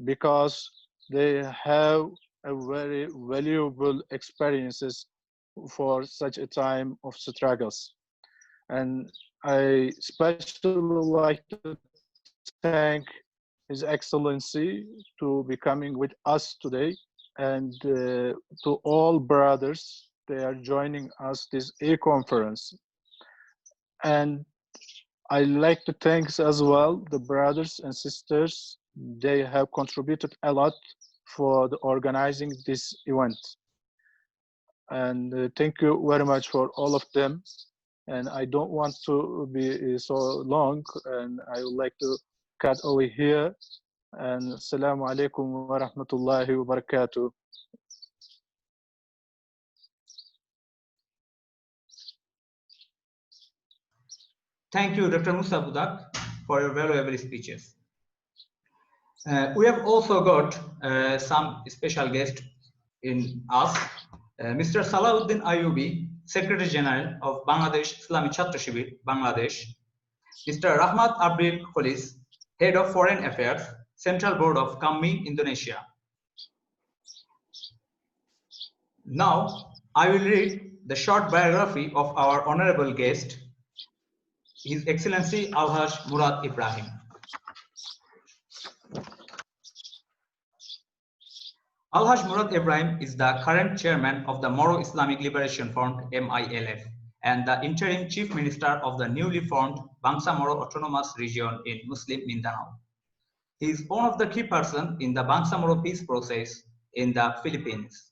because they have a very valuable experiences for such a time of struggles. And I especially like to thank His Excellency to be coming with us today, and to all brothers, they are joining us this e-conference. And I like to thank as well the brothers and sisters. They have contributed a lot for the organizing this event. And thank you very much for all of them. And I don't want to be so long, and I would like to cut over here. And Assalamu alaikum wa rahmatullahi wa barakatuh. Thank you, Dr. Musa Budak, for your valuable speeches. We have also got some special guests in us. Mr. Salahuddin Ayubi, Secretary General of Bangladesh Islamic Chhatra Shibir, Bangladesh. Mr. Rahmat Abdul Kholis, Head of Foreign Affairs, Central Board of Kami, Indonesia. Now, I will read the short biography of our honorable guest, His Excellency Alhaj Murad Ebrahim. Alhaj Murad Ebrahim is the current chairman of the Moro Islamic Liberation Front, MILF, and the interim chief minister of the newly formed Bangsamoro Autonomous Region in Muslim Mindanao. He is one of the key persons in the Bangsamoro Peace Process in the Philippines.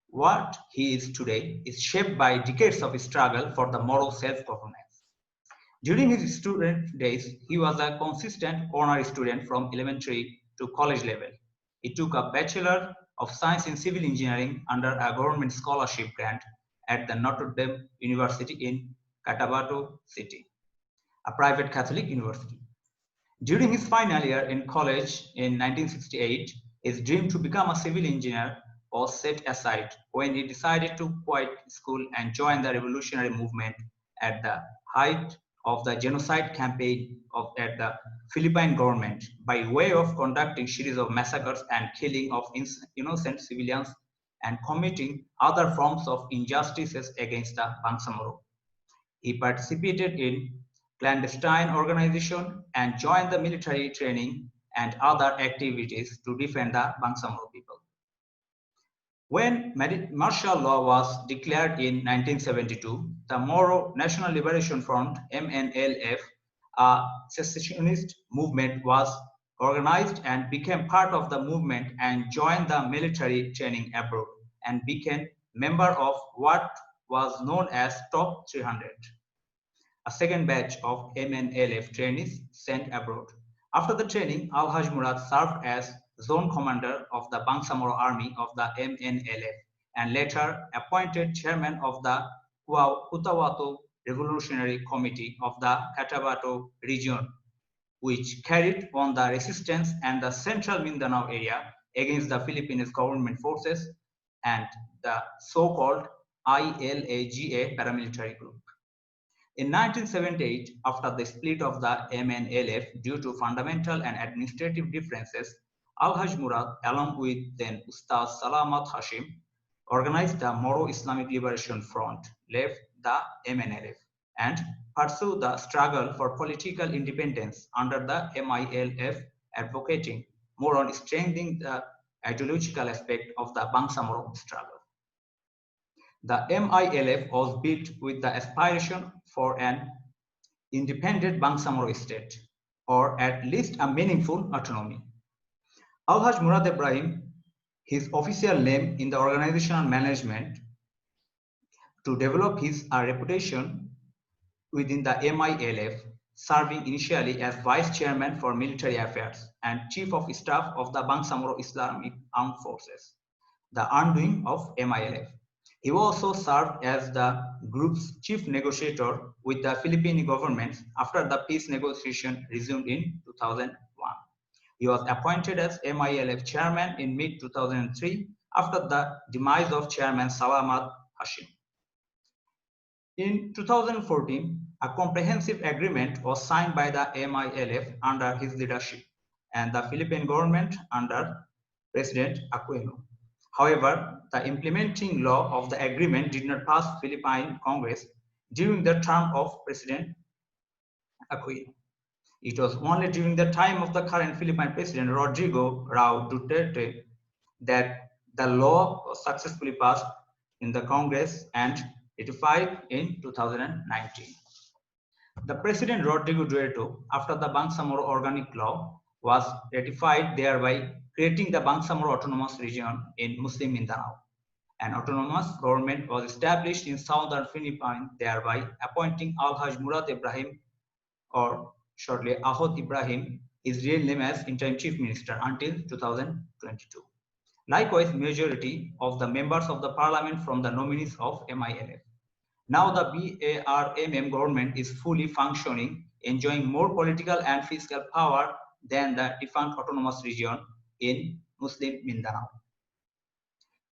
What he is today is shaped by decades of struggle for the Moro self-governance. During his student days, he was a consistent honor student from elementary to college level. He took a Bachelor of Science in Civil Engineering under a government scholarship grant at the Notre Dame University in Cotabato City, a private Catholic university. During his final year in college in 1968, his dream to become a civil engineer was set aside when he decided to quit school and join the revolutionary movement at the height of the genocide campaign at the Philippine government by way of conducting series of massacres and killing of innocent civilians and committing other forms of injustices against the Bangsamoro. He participated in clandestine organization and joined the military training and other activities to defend the Bangsamoro people. When martial law was declared in 1972, the Moro National Liberation Front, MNLF, a secessionist movement, was organized and became part of the movement and joined the military training abroad and became member of what was known as Top 300, a second batch of MNLF trainees sent abroad. After the training, Alhaj Murad served as zone commander of the Bangsamoro army of the MNLF and later appointed chairman of the Cotabato Revolutionary Committee of the Cotabato region, which carried on the resistance and the central Mindanao area against the Philippine government forces and the so-called ILAGA paramilitary group. In 1978, after the split of the MNLF due to fundamental and administrative differences, Alhaj Murad, along with then Ustaz Salamat Hashim, organized the Moro Islamic Liberation Front, left the MNLF, and pursued the struggle for political independence under the MILF, advocating more on strengthening the ideological aspect of the Bangsamoro struggle. The MILF was built with the aspiration for an independent Bangsamoro state, or at least a meaningful autonomy. Alhaj Murad Ebrahim, his official name in the organizational management, to develop his reputation within the MILF, serving initially as Vice Chairman for Military Affairs and Chief of Staff of the Bangsamoro Islamic Armed Forces, the undoing of MILF. He also served as the group's chief negotiator with the Philippine government after the peace negotiation resumed in 2001. He was appointed as MILF chairman in mid-2003 after the demise of Chairman Salamat Hashim. In 2014, a comprehensive agreement was signed by the MILF under his leadership, and the Philippine government under President Aquino. However, the implementing law of the agreement did not pass Philippine Congress during the term of President Aquino. It was only during the time of the current Philippine President Rodrigo Rao Duterte that the law was successfully passed in the Congress and ratified in 2019. The President Rodrigo Duterte, after the Bangsamoro Organic Law was ratified, thereby creating the Bangsamoro Autonomous Region in Muslim Mindanao. An autonomous government was established in southern Philippines, thereby appointing Alhaj Murad Ebrahim, or shortly Ahod Ibrahim, his real name as interim chief minister until 2022. Likewise, majority of the members of the parliament from the nominees of MILF. Now the BARMM government is fully functioning, enjoying more political and fiscal power than the defunct autonomous region in Muslim Mindanao.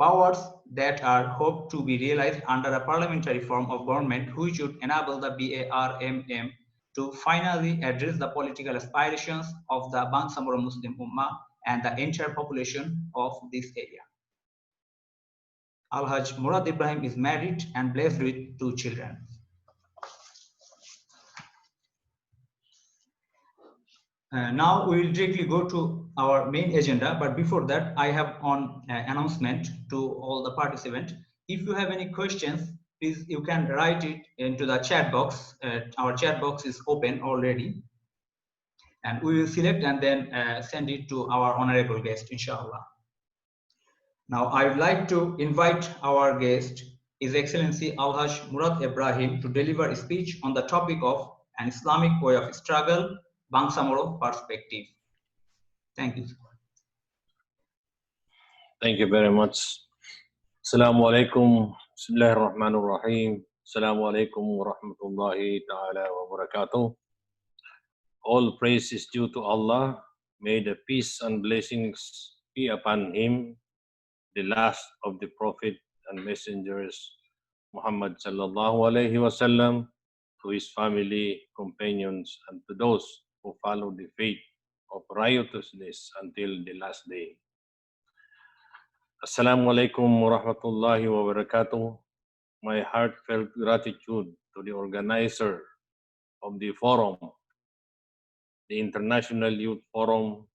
Powers that are hoped to be realized under a parliamentary form of government which would enable the BARMM to finally address the political aspirations of the Bangsamoro Muslim Ummah and the entire population of this area. Alhaj Murad Ebrahim is married and blessed with 2 children. Now we will directly go to our main agenda, but before that I have an announcement to all the participants. If you have any questions, please you can write it into the chat box. Our chat box is open already, and we will select and then send it to our honorable guest, inshallah. Now I would like to invite our guest, His Excellency Alhaj Murad Ebrahim, to deliver a speech on the topic of an Islamic way of struggle, Bangsamoro perspective. Thank you. Thank you very much. Assalamu alaikum. Bismillahir Rahmanir Rahim. Assalamu alaikum wa rahmatullahi ta'ala wa barakatuh. All praise is due to Allah. May the peace and blessings be upon him, the last of the Prophet and messengers, Muhammad sallallahu alaihi wasallam, to his family, companions, and to those who follow the faith of righteousness until the last day. Assalamu alaikum wa rahmatullahi wa barakatuh. My heartfelt gratitude to the organizer of the forum, the International Youth Forum,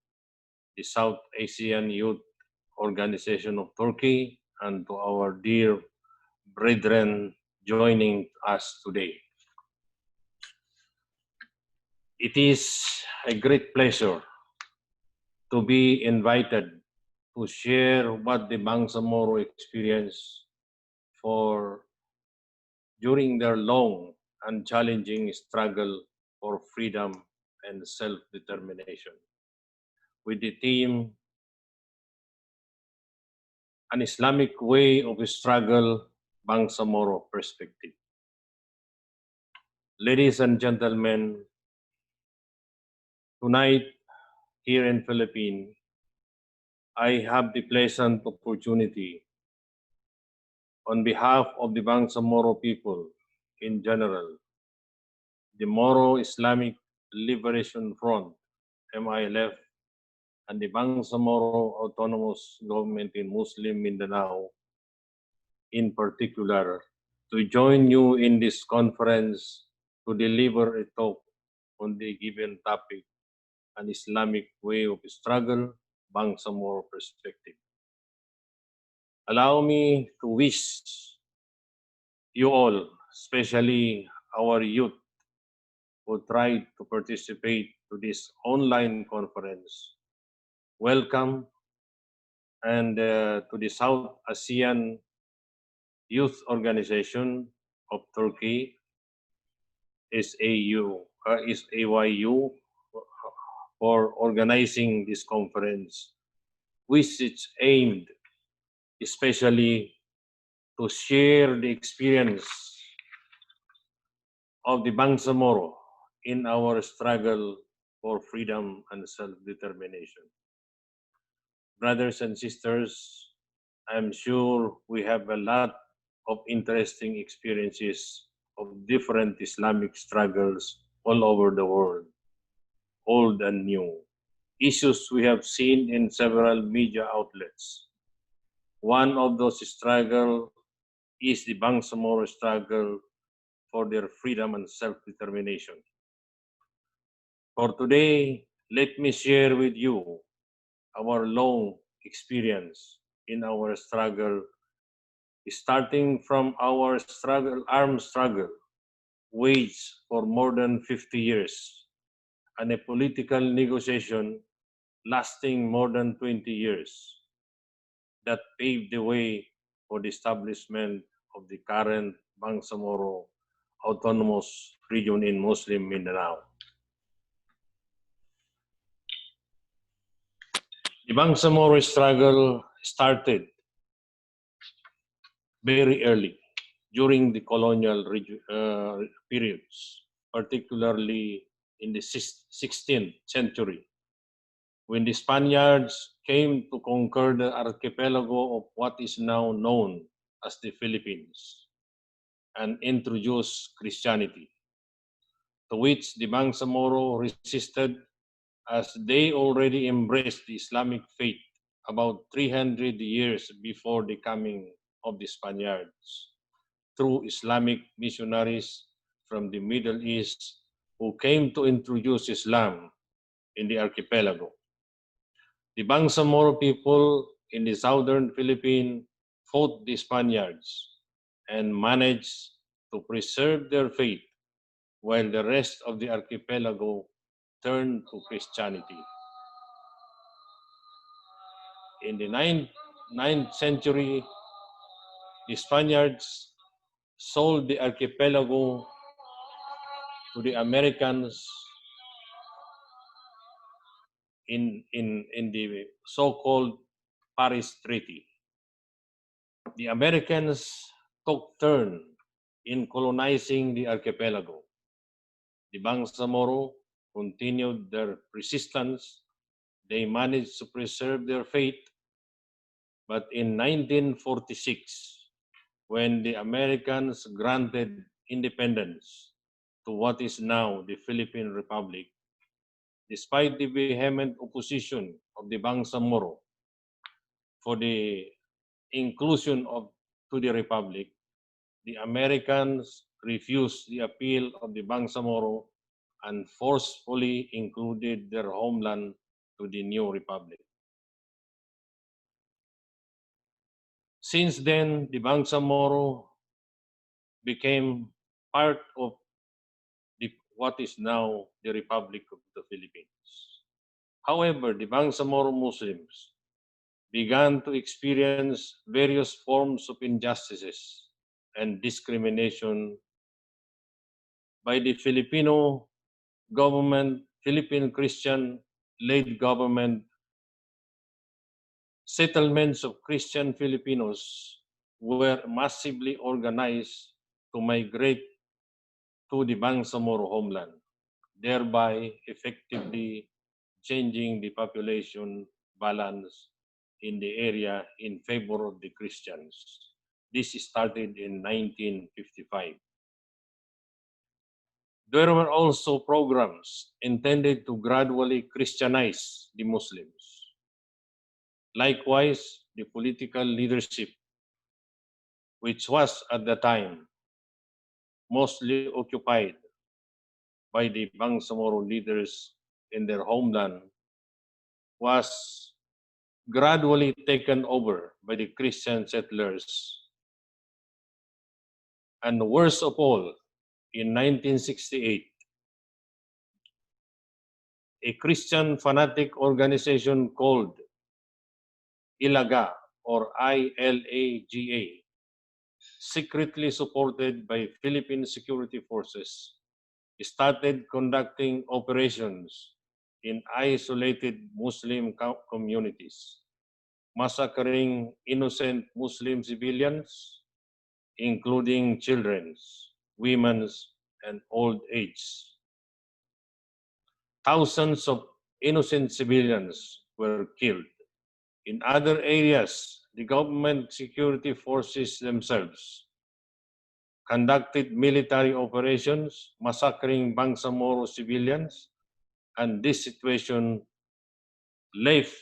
the South Asian Youth Organization of Turkey, and to our dear brethren joining us today. It is a great pleasure to be invited to share what the Bangsamoro experienced during their long and challenging struggle for freedom and self-determination, with the theme, An Islamic Way of Struggle, Bangsamoro Perspective. Ladies and gentlemen, tonight here in Philippines, I have the pleasant opportunity on behalf of the Bangsamoro people in general, the Moro Islamic Liberation Front, MILF, and the Bangsamoro Autonomous Government in Muslim Mindanao in particular, to join you in this conference to deliver a talk on the given topic, An Islamic Way of Struggle, Bangsamoro Perspective. Allow me to wish you all, especially our youth who tried to participate to this online conference, welcome, and to the South Asian Youth Organization of Turkey, SAYU, for organizing this conference, which is aimed especially to share the experience of the Bangsamoro in our struggle for freedom and self-determination. Brothers and sisters, I'm sure we have a lot of interesting experiences of different Islamic struggles all over the world, old and new, issues we have seen in several media outlets. One of those struggles is the Bangsamoro struggle for their freedom and self-determination. For today, let me share with you our long experience in our struggle, starting from our armed struggle, waged for more than 50 years, and a political negotiation lasting more than 20 years that paved the way for the establishment of the current Bangsamoro Autonomous Region in Muslim Mindanao. The Bangsamoro struggle started very early during the colonial periods, particularly in the 16th century, when the Spaniards came to conquer the archipelago of what is now known as the Philippines and introduce Christianity, to which the Bangsamoro resisted as they already embraced the Islamic faith about 300 years before the coming of the Spaniards through Islamic missionaries from the Middle East who came to introduce Islam in the archipelago. The Bangsamoro people in the southern Philippines fought the Spaniards and managed to preserve their faith while the rest of the archipelago turned to Christianity. In the 9th century, the Spaniards sold the archipelago to the Americans in the so-called Paris Treaty. The Americans took turn in colonizing the archipelago. The Bangsamoro continued their resistance. They managed to preserve their faith, but in 1946, when the Americans granted independence to what is now the Philippine Republic, despite the vehement opposition of the Bangsamoro for the inclusion to the Republic, the Americans refused the appeal of the Bangsamoro and forcefully included their homeland to the new Republic. Since then, the Bangsamoro became part of what is now the Republic of the Philippines. However, the Bangsamoro Muslims began to experience various forms of injustices and discrimination by the Filipino government, Philippine Christian-led government. Settlements of Christian Filipinos were massively organized to migrate to the Bangsamoro homeland, thereby effectively changing the population balance in the area in favor of the Christians. This started in 1955. There were also programs intended to gradually Christianize the Muslims. Likewise, the political leadership, which was at the time mostly occupied by the Bangsamoro leaders in their homeland, was gradually taken over by the Christian settlers. And worst of all, in 1968, a Christian fanatic organization called ILAGA or ILAGA, secretly supported by Philippine security forces, started conducting operations in isolated Muslim communities, massacring innocent Muslim civilians, including children, women, and old age. Thousands of innocent civilians were killed. In other areas, the government security forces themselves conducted military operations, massacring Bangsamoro civilians, and this situation left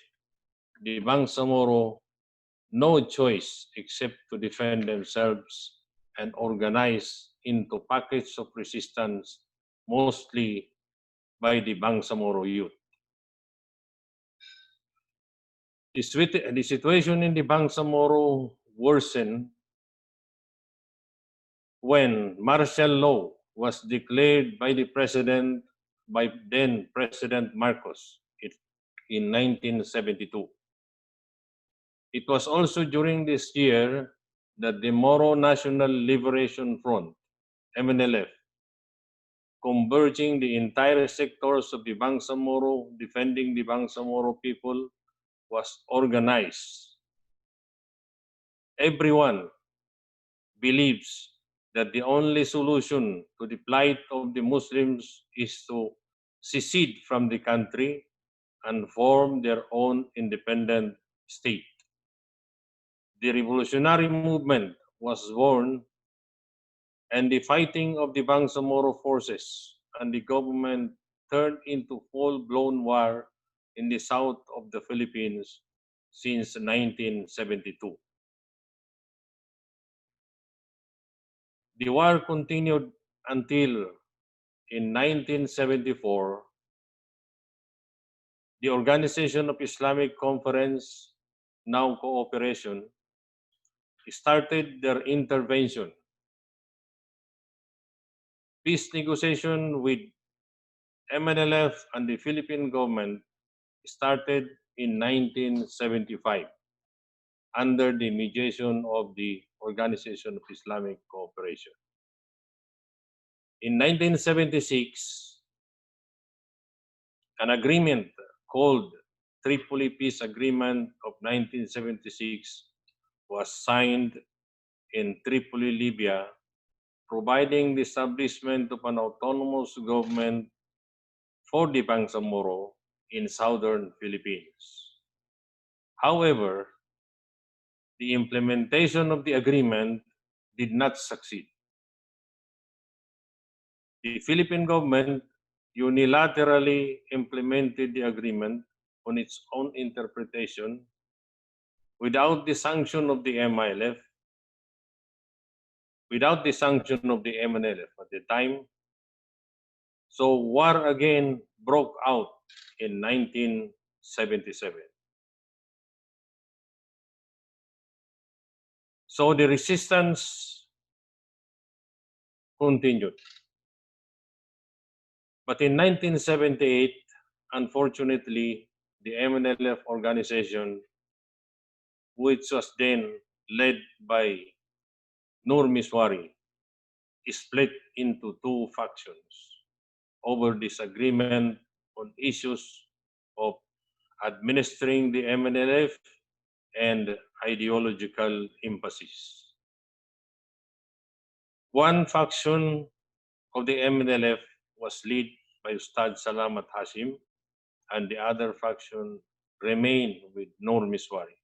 the Bangsamoro no choice except to defend themselves and organize into pockets of resistance, mostly by the Bangsamoro youth. The situation in the Bangsamoro worsened when martial law was declared by then President Marcos in 1972. It was also during this year that the Moro National Liberation Front, MNLF, converging the entire sectors of the Bangsamoro, defending the Bangsamoro people, was organized. Everyone believes that the only solution to the plight of the Muslims is to secede from the country and form their own independent state. The revolutionary movement was born, and the fighting of the Bangsamoro forces and the government turned into full-blown war in the south of the Philippines since 1972. The war continued until in 1974, the Organization of Islamic Conference, now Cooperation, started their intervention. Peace negotiation with MNLF and the Philippine government started in 1975 under the mediation of the Organization of Islamic Cooperation. In 1976, an agreement called Tripoli Peace Agreement of 1976 was signed in Tripoli, Libya, providing the establishment of an autonomous government for the Bangsamoro in southern Philippines. However, the implementation of the agreement did not succeed. The Philippine government unilaterally implemented the agreement on its own interpretation without the sanction of the MILF, without the sanction of the MNLF at the time. So war again broke out in 1977. So the resistance continued. But in 1978, unfortunately, the MNLF organization, which was then led by Nur Miswari, split into two factions over disagreement on issues of administering the MNLF and ideological emphasis. One faction of the MNLF was led by Ustad Salamat Hashim, and the other faction remained with Nur Miswari.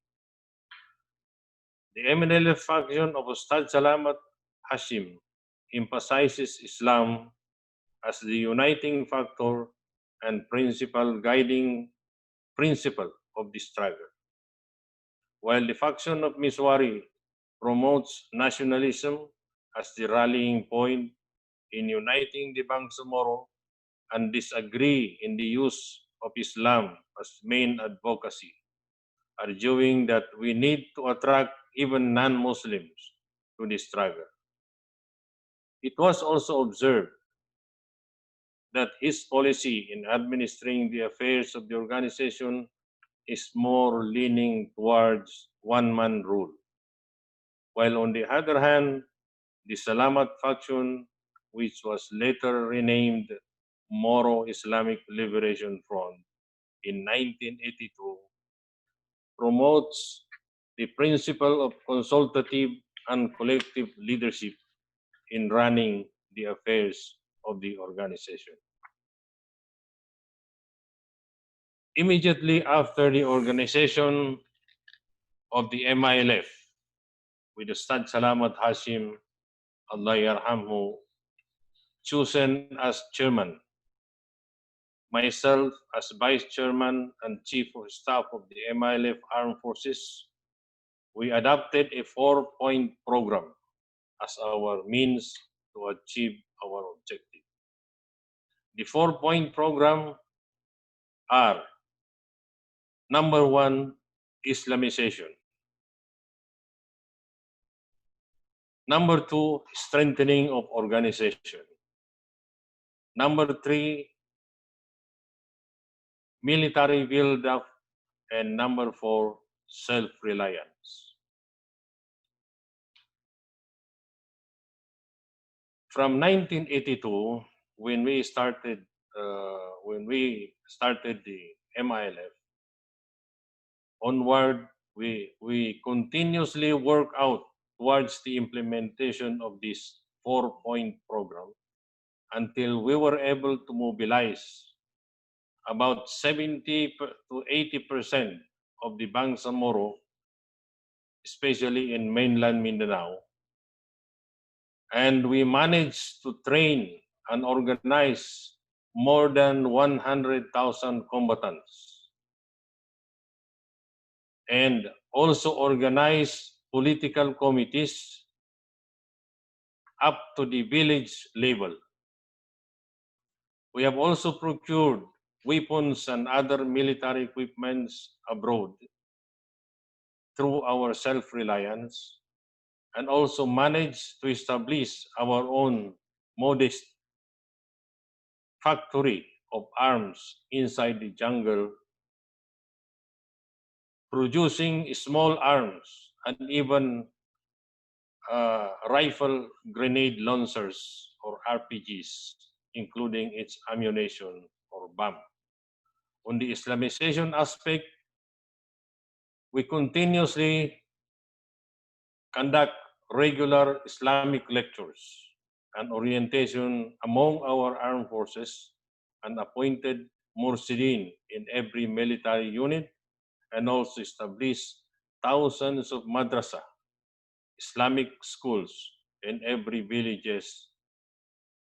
The MNLF faction of Ustad Salamat Hashim emphasizes Islam as the uniting factor and principal guiding principle of the struggle, while the faction of Miswari promotes nationalism as the rallying point in uniting the Bangsamoro and disagree in the use of Islam as main advocacy, arguing that we need to attract even non-Muslims to the struggle. It was also observed that his policy in administering the affairs of the organization is more leaning towards one-man rule, while on the other hand, the Salamat faction, which was later renamed Moro Islamic Liberation Front in 1982, promotes the principle of consultative and collective leadership in running the affairs of the organization. Immediately after the organization of the MILF, with Ustad Salamat Hashim, Allah yarhamhu, chosen as chairman, myself as Vice Chairman and Chief of Staff of the MILF Armed Forces, we adopted a 4-point program as our means to achieve our objective. The 4-point program are: number 1, Islamization. Number 2, strengthening of organization. Number 3, military build-up. And number 4, self-reliance. From 1982, when we started the MILF, onward, we continuously work out towards the implementation of this 4-point program until we were able to mobilize about 70 to 80% of the Bangsamoro, especially in mainland Mindanao. And we managed to train and organize more than 100,000 combatants, and also organize political committees up to the village level. We have also procured weapons and other military equipments abroad through our self-reliance, and also managed to establish our own modest factory of arms inside the jungle, producing small arms and even rifle grenade launchers or RPGs, including its ammunition or BARMM. On the Islamization aspect, we continuously conduct regular Islamic lectures and orientation among our armed forces, and appointed mursidin in every military unit, and also established thousands of madrasa, Islamic schools in every villages.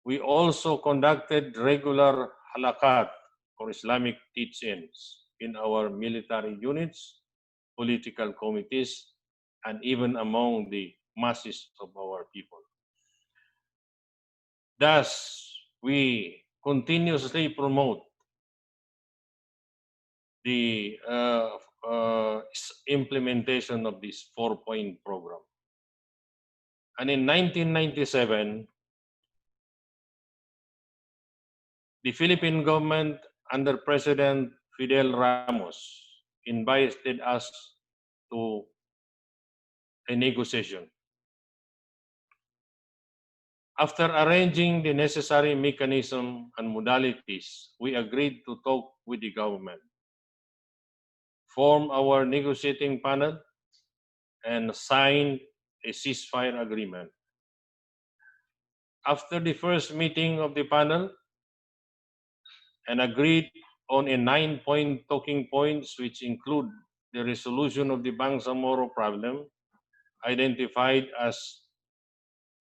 We also conducted regular halakat or Islamic teach-ins in our military units, political committees, and even among the masses of our people. Thus, we continuously promote the implementation of this 4-point program. And in 1997, the Philippine government under President Fidel Ramos invited us to a negotiation. After arranging the necessary mechanism and modalities, we agreed to talk with the government, form our negotiating panel, and sign a ceasefire agreement. After the first meeting of the panel, and agreed on a 9-point talking points, which include the resolution of the Bangsamoro problem, identified as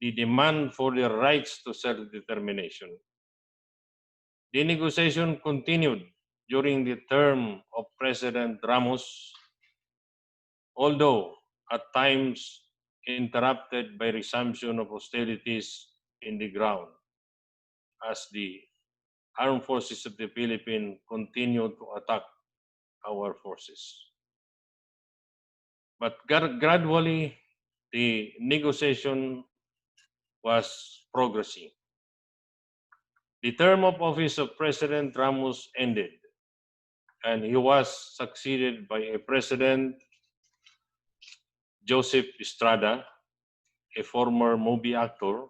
the demand for the rights to self-determination. The negotiation continued during the term of President Ramos, although at times interrupted by resumption of hostilities in the ground, as the armed forces of the Philippines continued to attack our forces. But gradually, the negotiation was progressing. The term of office of President Ramos ended, and he was succeeded by a President Joseph Estrada, a former movie actor,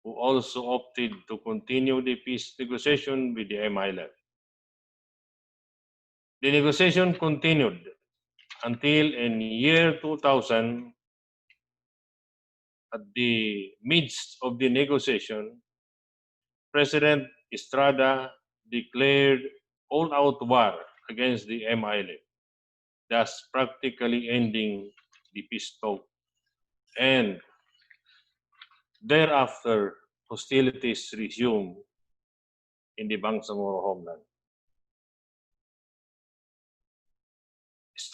who also opted to continue the peace negotiation with the MILF. The negotiation continued until in year 2000, at the midst of the negotiation, President Estrada declared all-out war against the MILF, thus practically ending the peace talk. And thereafter, hostilities resumed in the Bangsamoro homeland.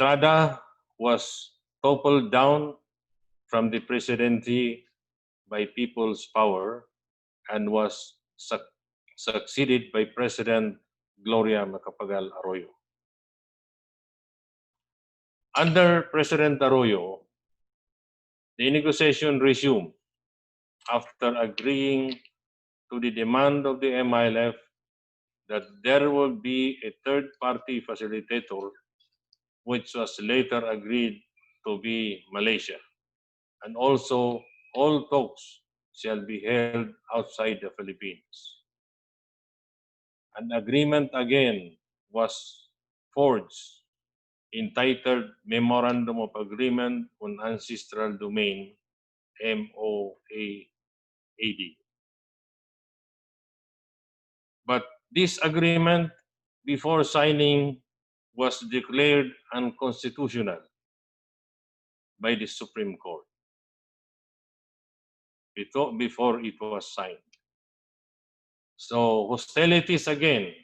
Estrada was toppled down from the presidency by people's power and was succeeded by President Gloria Macapagal Arroyo. Under President Arroyo, the negotiation resumed after agreeing to the demand of the MILF that there will be a third-party facilitator, which was later agreed to be Malaysia. And also, all talks shall be held outside the Philippines. An agreement again was forged entitled Memorandum of Agreement on Ancestral Domain, MOAAD. But this agreement, before signing, was declared unconstitutional by the Supreme Court before it was signed. So hostilities again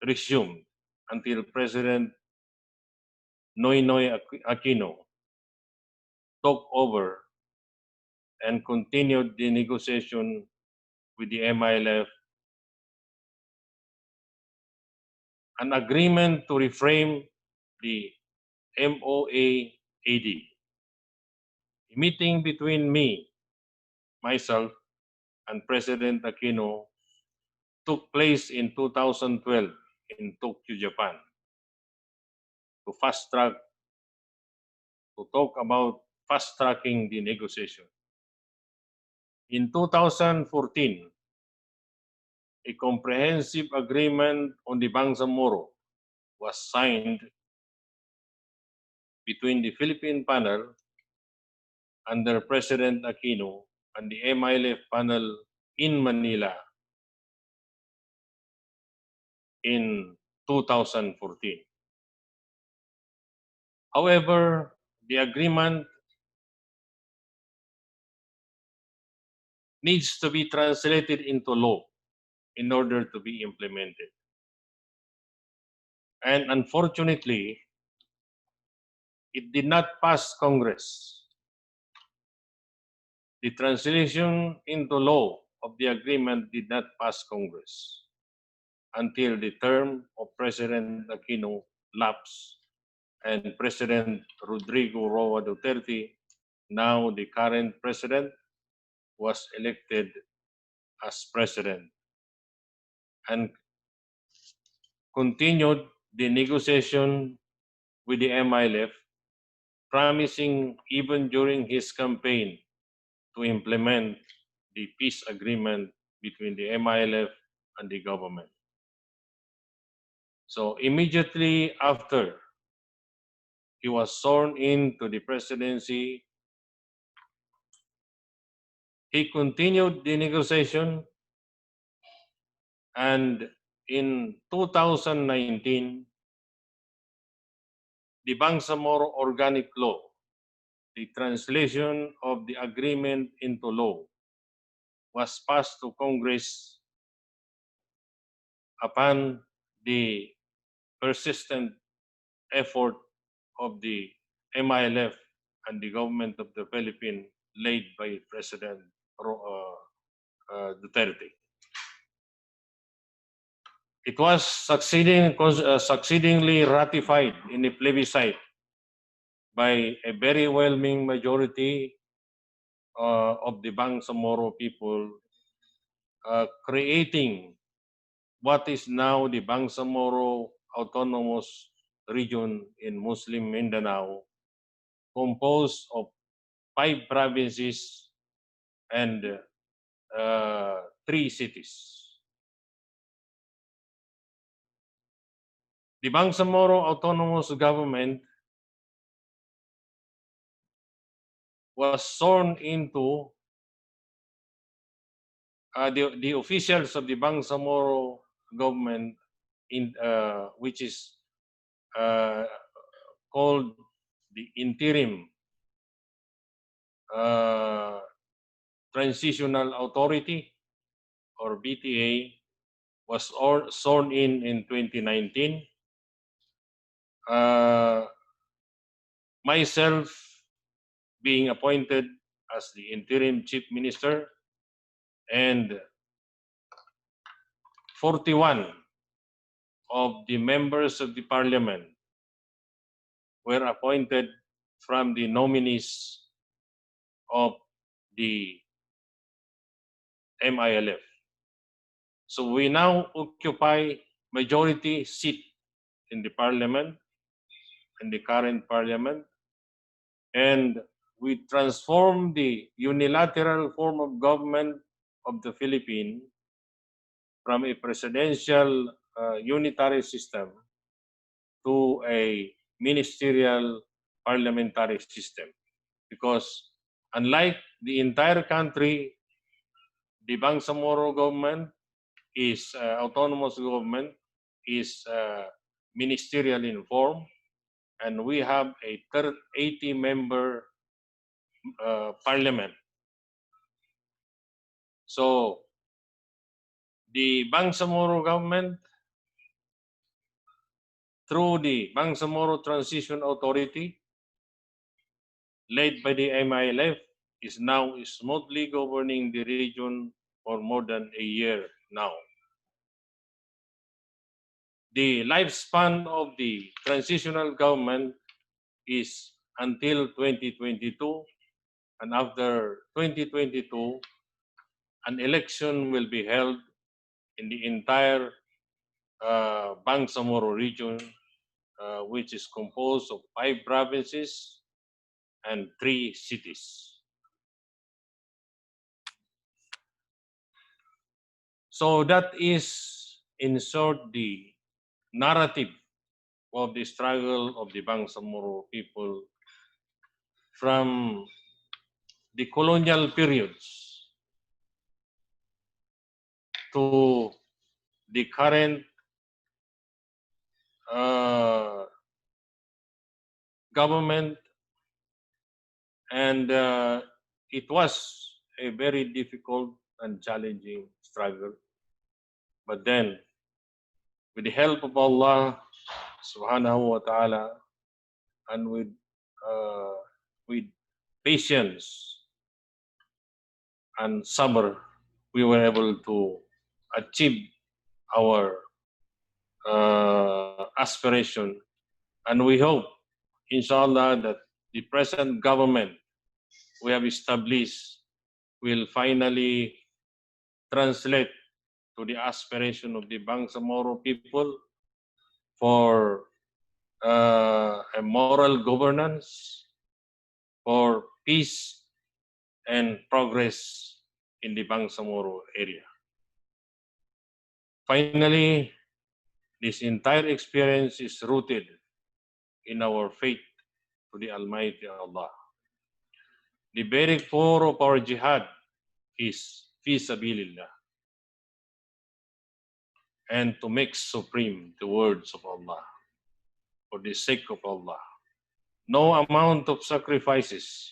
resumed until President Noynoy Aquino took over and continued the negotiation with the MILF. An agreement to reframe the MOAAD. A meeting between myself, and President Aquino took place in 2012 in Tokyo, Japan, to talk about fast-tracking the negotiation. In 2014, a comprehensive agreement on the Bangsamoro was signed between the Philippine panel under President Aquino and the MILF panel in Manila in 2014. However, the agreement needs to be translated into law in order to be implemented. And unfortunately, it did not pass Congress. The translation into law of the agreement did not pass Congress until the term of President Aquino lapsed and President Rodrigo Roa Duterte, now the current president, was elected as president and continued the negotiation with the MILF, promising even during his campaign to implement the peace agreement between the MILF and the government. So immediately after he was sworn into the presidency, he continued the negotiation, and in 2019, the Bangsamoro Organic Law, the translation of the agreement into law, was passed to Congress upon the persistent effort of the MILF and the government of the Philippines, led by President Duterte. It was succeedingly ratified in a plebiscite by a very overwhelming majority of the Bangsamoro people, creating what is now the Bangsamoro Autonomous Region in Muslim Mindanao, composed of 5 provinces and 3 cities. The Bangsamoro Autonomous Government was sworn into, the officials of the Bangsamoro government, which is called the interim transitional authority, or BTA, was sworn in 2019. myself being appointed as the interim chief minister, and 41 of the members of the parliament were appointed from the nominees of the MILF. So we now occupy majority seat in the parliament, in the current parliament, and we transform the unilateral form of government of the Philippines from a presidential unitary system to a ministerial parliamentary system. Because unlike the entire country, the Bangsamoro government is autonomous government, is ministerial in form, and we have a 80-member parliament. So the Bangsamoro government, through the Bangsamoro Transition Authority, led by the MILF, is now smoothly governing the region for more than a year now. The lifespan of the transitional government is until 2022, and after 2022, an election will be held in the entire Bangsamoro region, which is composed of 5 provinces and 3 cities. So that is, in short, the narrative of the struggle of the Bangsamoro people from the colonial periods to the current government, and it was a very difficult and challenging struggle. But then, with the help of Allah subhanahu wa ta'ala, and with patience and sabr, we were able to achieve our aspiration. And we hope, inshallah, that the present government we have established will finally translate to the aspiration of the Bangsamoro people for a moral governance, for peace and progress in the Bangsamoro area. Finally, this entire experience is rooted in our faith to the Almighty Allah. The very core of our jihad is fi sabilillah, and to make supreme the words of Allah for the sake of Allah. No amount of sacrifices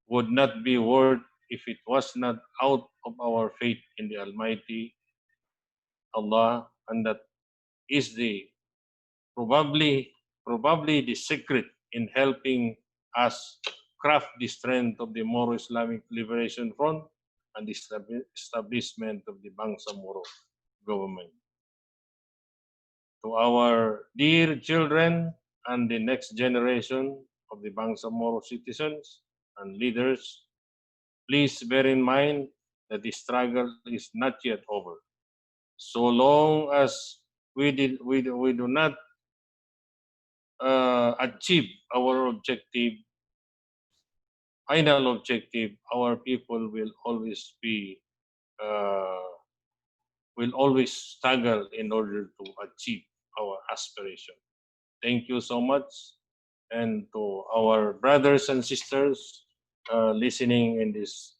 would not be worth if it was not out of our faith in the Almighty Allah, and that is the probably the secret in helping us craft the strength of the Moro Islamic Liberation Front and the establishment of the Bangsamoro government. To our dear children and the next generation of the Bangsamoro citizens and leaders, please bear in mind that the struggle is not yet over. So long as we do not achieve our objective, final objective, our people will always struggle in order to achieve our aspiration. Thank you so much, and to our brothers and sisters listening in this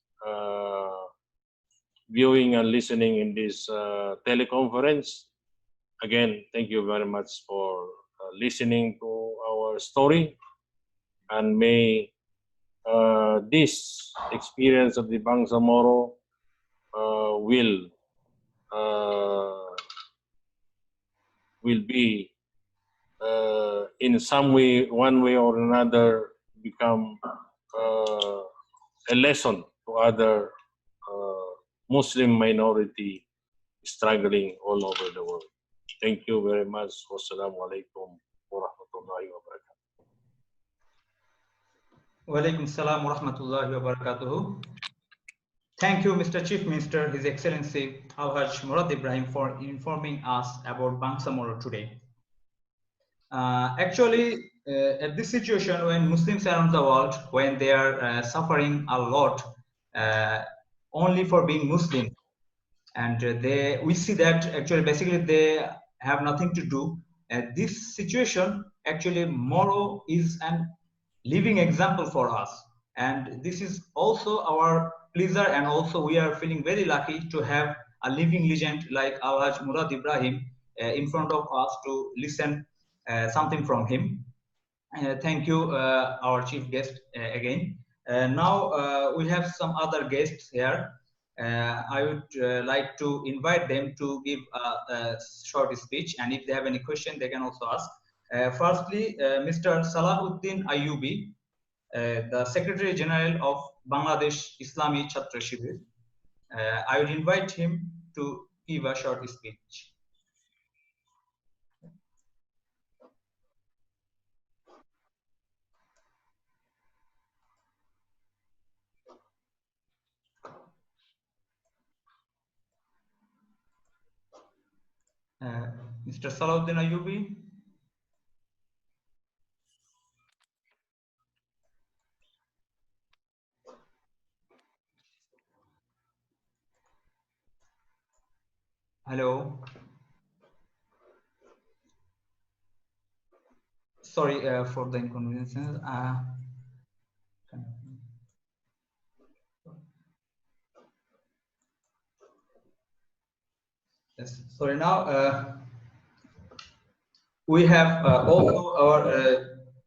viewing and listening in this teleconference. Again, thank you very much for listening to our story, and may this experience of the Bangsamoro will be in some way, one way or another, become a lesson to other Muslim minority struggling all over the world. Thank you very much. Wassalamu alaikum wa rahmatullahi wa barakatuh. Wa alaikum salam wa rahmatullahi wa barakatuh. Thank you, Mr. Chief Minister, His Excellency Alhaj Murad Ebrahim, for informing us about Bangsamoro today. Actually, at this situation, when Muslims around the world, when they are suffering a lot only for being Muslim, and we see that actually basically they have nothing to do. This situation, actually, Moro is an living example for us, and this is also our pleasure, and also we are feeling very lucky to have a living legend like Alhaj Murad Ebrahim in front of us to listen something from him. Thank you, our chief guest again. Now we have some other guests here. I would like to invite them to give a short speech, and if they have any question, they can also ask. Firstly, Mr. Salahuddin Ayubi, the Secretary General of Bangladesh Islami Chhatra Shibir. I would invite him to give a short speech. Mr. Salahuddin Ayubi. Hello. Sorry for the inconveniences. Yes. Sorry. Now we have also our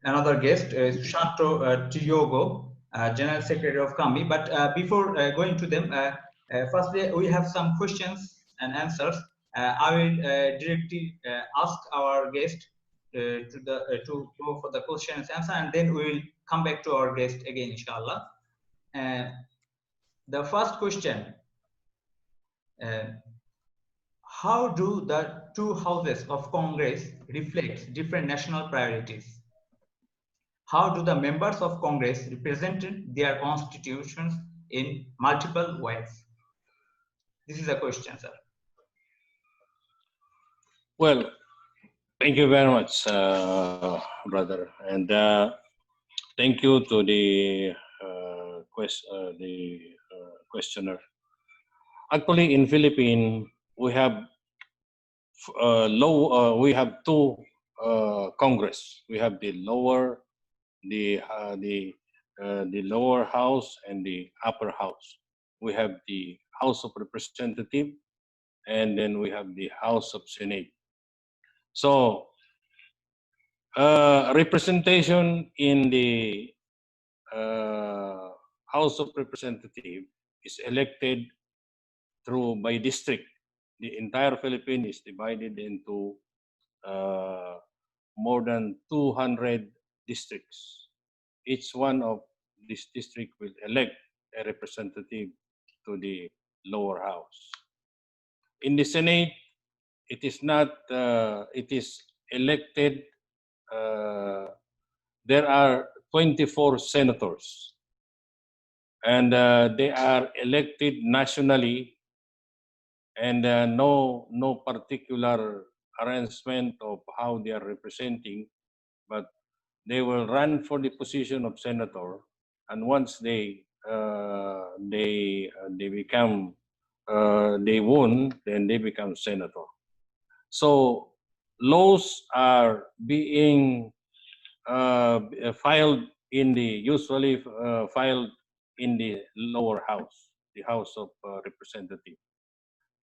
another guest, Shanto Tiogo, General Secretary of KAMI. But before going to them, firstly, we have some questions and answers. I will directly ask our guest to go for the questions and answer, and then we will come back to our guest again, inshallah. The first question: how do the two houses of Congress reflect different national priorities? How do the members of Congress represent their constitutions in multiple ways? This is a question, sir. Well, thank you very much, brother, and thank you to the questioner. Actually, in Philippines, we have we have two Congress. We have the lower house and the upper house. We have the House of Representatives, and then we have the House of Senate. So representation in the House of Representatives is elected through by district. The entire Philippines is divided into more than 200 districts. Each one of this district will elect a representative to the lower house. In the Senate, it is not, it is elected, there are 24 senators, and they are elected nationally, and no particular arrangement of how they are representing, but they will run for the position of senator, and once they become they won, then they become senator. So laws are being filed in the filed in the lower house, the House of Representatives.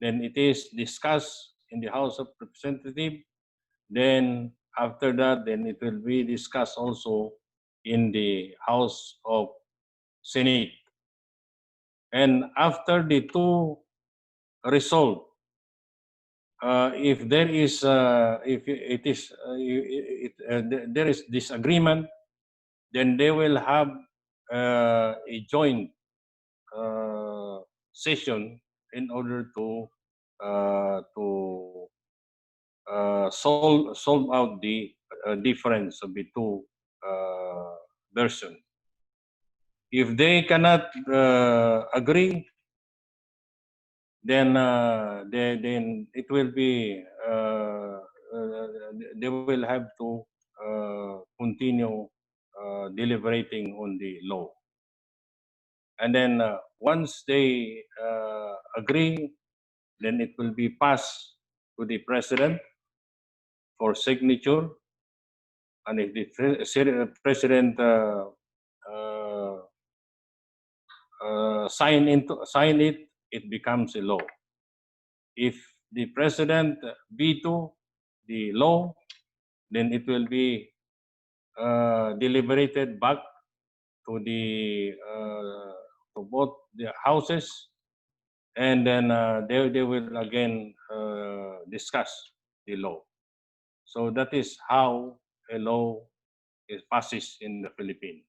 Then it is discussed in the House of Representatives. Then after that, then it will be discussed also in the House of Senate. And after the two result, if there is, if it is, there is disagreement, then they will have a joint session in order to solve out the difference of the two versions. If they cannot agree, then then it will be they will have to continue deliberating on the law. And then once they agree, then it will be passed to the president for signature. And if the president sign it, it becomes a law. If the president veto the law, then it will be deliberated back to the to both the houses, and then they will again discuss the law. So that is how a law is passes in the Philippines.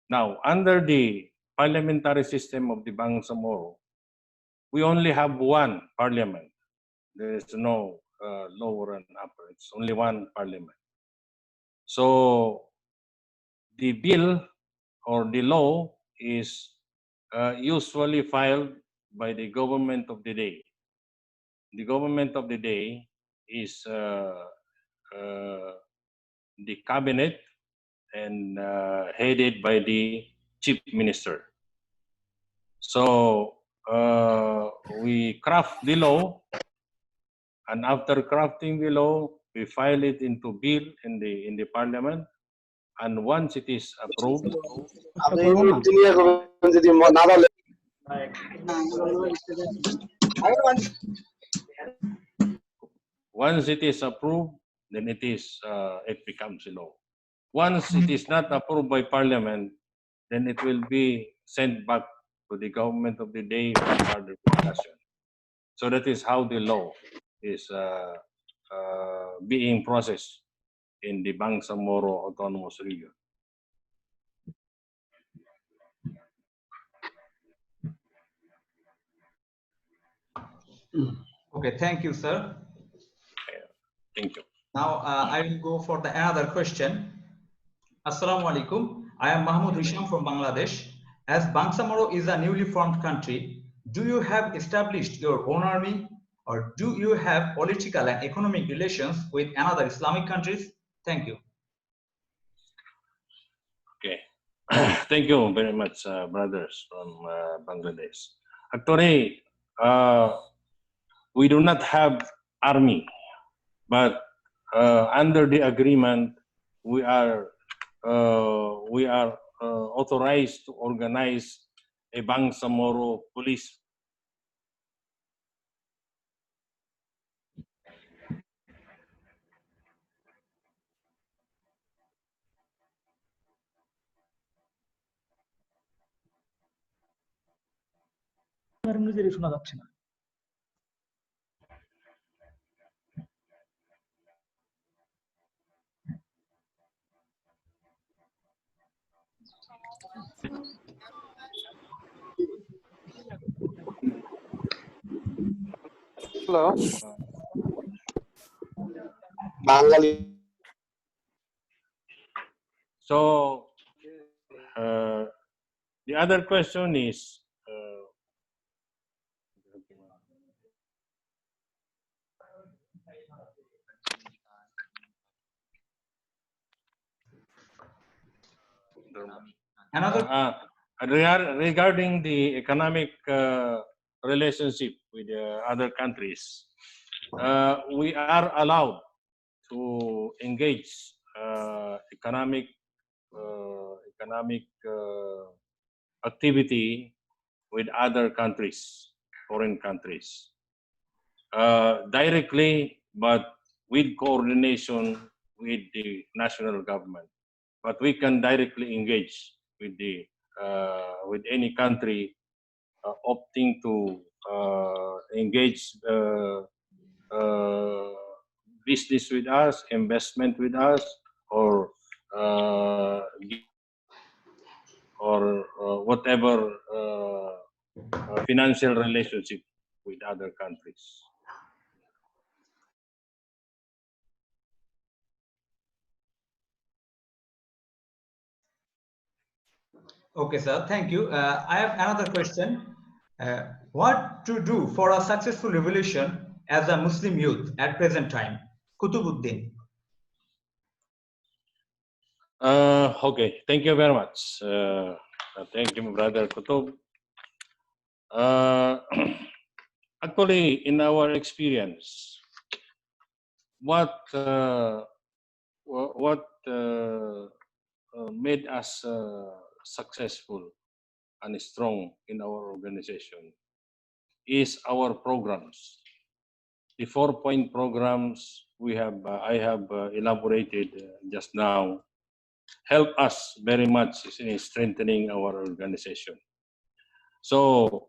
Now, under the parliamentary system of the Bangsamoro, we only have one parliament. There is no lower and upper. It's only one parliament. So the bill or the law is usually filed by the government of the day. The government of the day is the cabinet and headed by the chief minister. So we craft the law, and after crafting the law, we file it into bill in the parliament, and once it is approved, once it is approved, then it becomes a law. Once it is not approved by parliament, then it will be sent back to the government of the day for further discussion. So that is how the law is being processed in the Bangsamoro Autonomous Region. Okay, thank you, sir. Thank you. Now I will go for the another question. Assalamu alaikum. I am Mahmoud Hisham from Bangladesh. As Bangsamoro is a newly formed country, do you have established your own army, or do you have political and economic relations with another Islamic countries? Thank you. Okay. Thank you very much, brothers from Bangladesh. Actually, we do not have army, but under the agreement, we are authorized to organize a Bangsamoro police. শোনা যাচ্ছে না। Hello. Bengali. So the other question is regarding the economic relationship with other countries. We are allowed to engage economic activity with other countries, foreign countries, directly, but with coordination with the national government. But we can directly engage with any country opting to engage business with us, investment with us, or or whatever financial relationship with other countries. Okay, sir. Thank you. I have another question. What to do for a successful revolution as a Muslim youth at present time? Kutubuddin. Okay, thank you very much. Thank you, Brother Kutub. Actually, in our experience, what made us successful and strong in our organization is our programs. The 4-point programs we have, I have elaborated just now, help us very much in strengthening our organization. So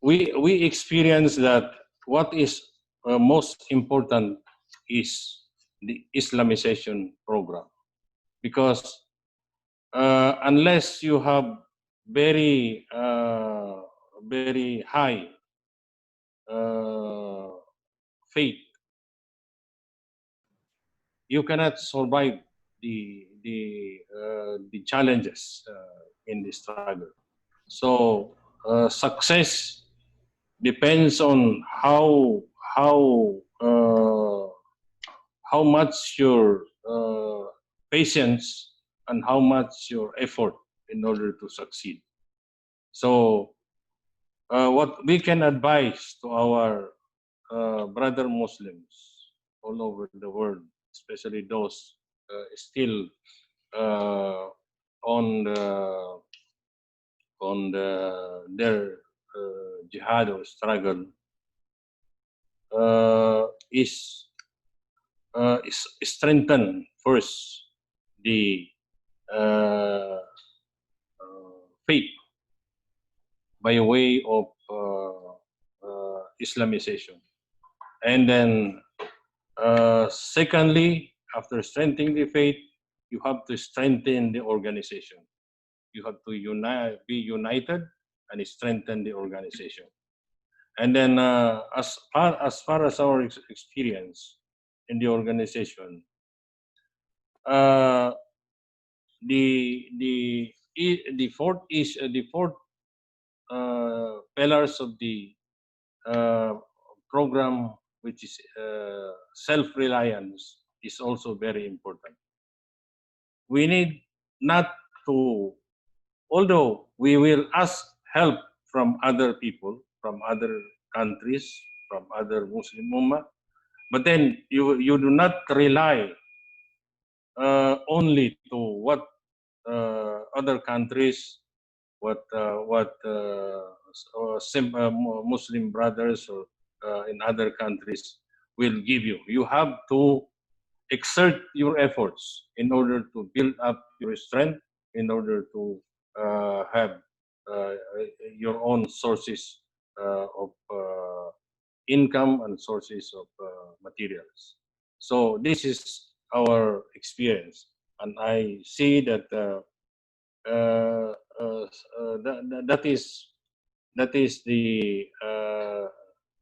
we experience that what is most important is the Islamization program, because unless you have very very high faith, you cannot survive the challenges in the struggle. So success depends on how much your patience and how much your effort in order to succeed. So what we can advise to our brother Muslims all over the world, especially those still on their jihad or struggle, is strengthen first the faith by way of Islamization, and then secondly, after strengthening the faith, you have to strengthen the organization. You have to be united and strengthen the organization. And then as far as our experience in the organization, the fourth pillars of the program, which is self-reliance, is also very important. We need not to, although we will ask help from other people, from other countries, from other Muslim Ummah, but then you do not rely only to what other countries, what Muslim brothers or in other countries will give you. You have to exert your efforts in order to build up your strength, in order to have your own sources of income and sources of materials. So this is our experience, and I see that that is the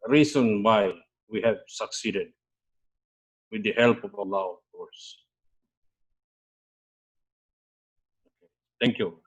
reason why we have succeeded, with the help of Allah, of course. Thank you.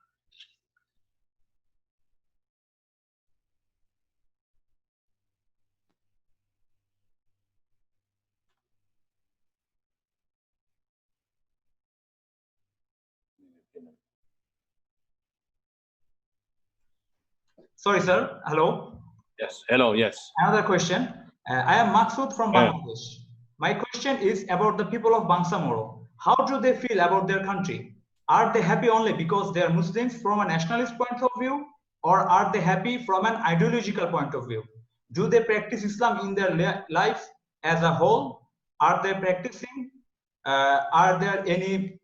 Sorry, sir. Hello. Yes. Hello. Yes. Another question. I am Maksud from Bangladesh. My question is about the people of Bangsamoro. How do they feel about their country? Are they happy only because they are Muslims from a nationalist point of view, or are they happy from an ideological point of view? Do they practice Islam in their life as a whole? Are they practicing? Are there any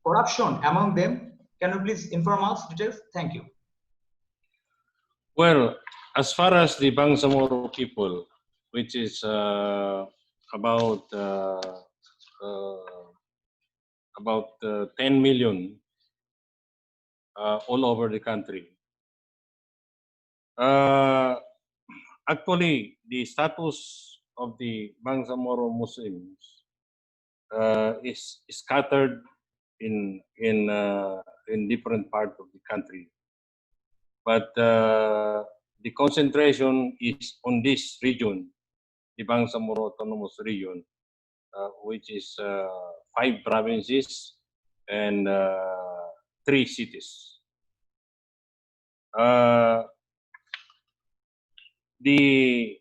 corruption among them? Can you please inform us details? Thank you. Well, as far as the Bangsamoro people, which is about about 10 million all over the country. Actually, the status of the Bangsamoro Muslims is scattered in different parts of the country, but the concentration is on this region, the Bangsamoro Autonomous Region, which is 5 provinces and 3 cities. The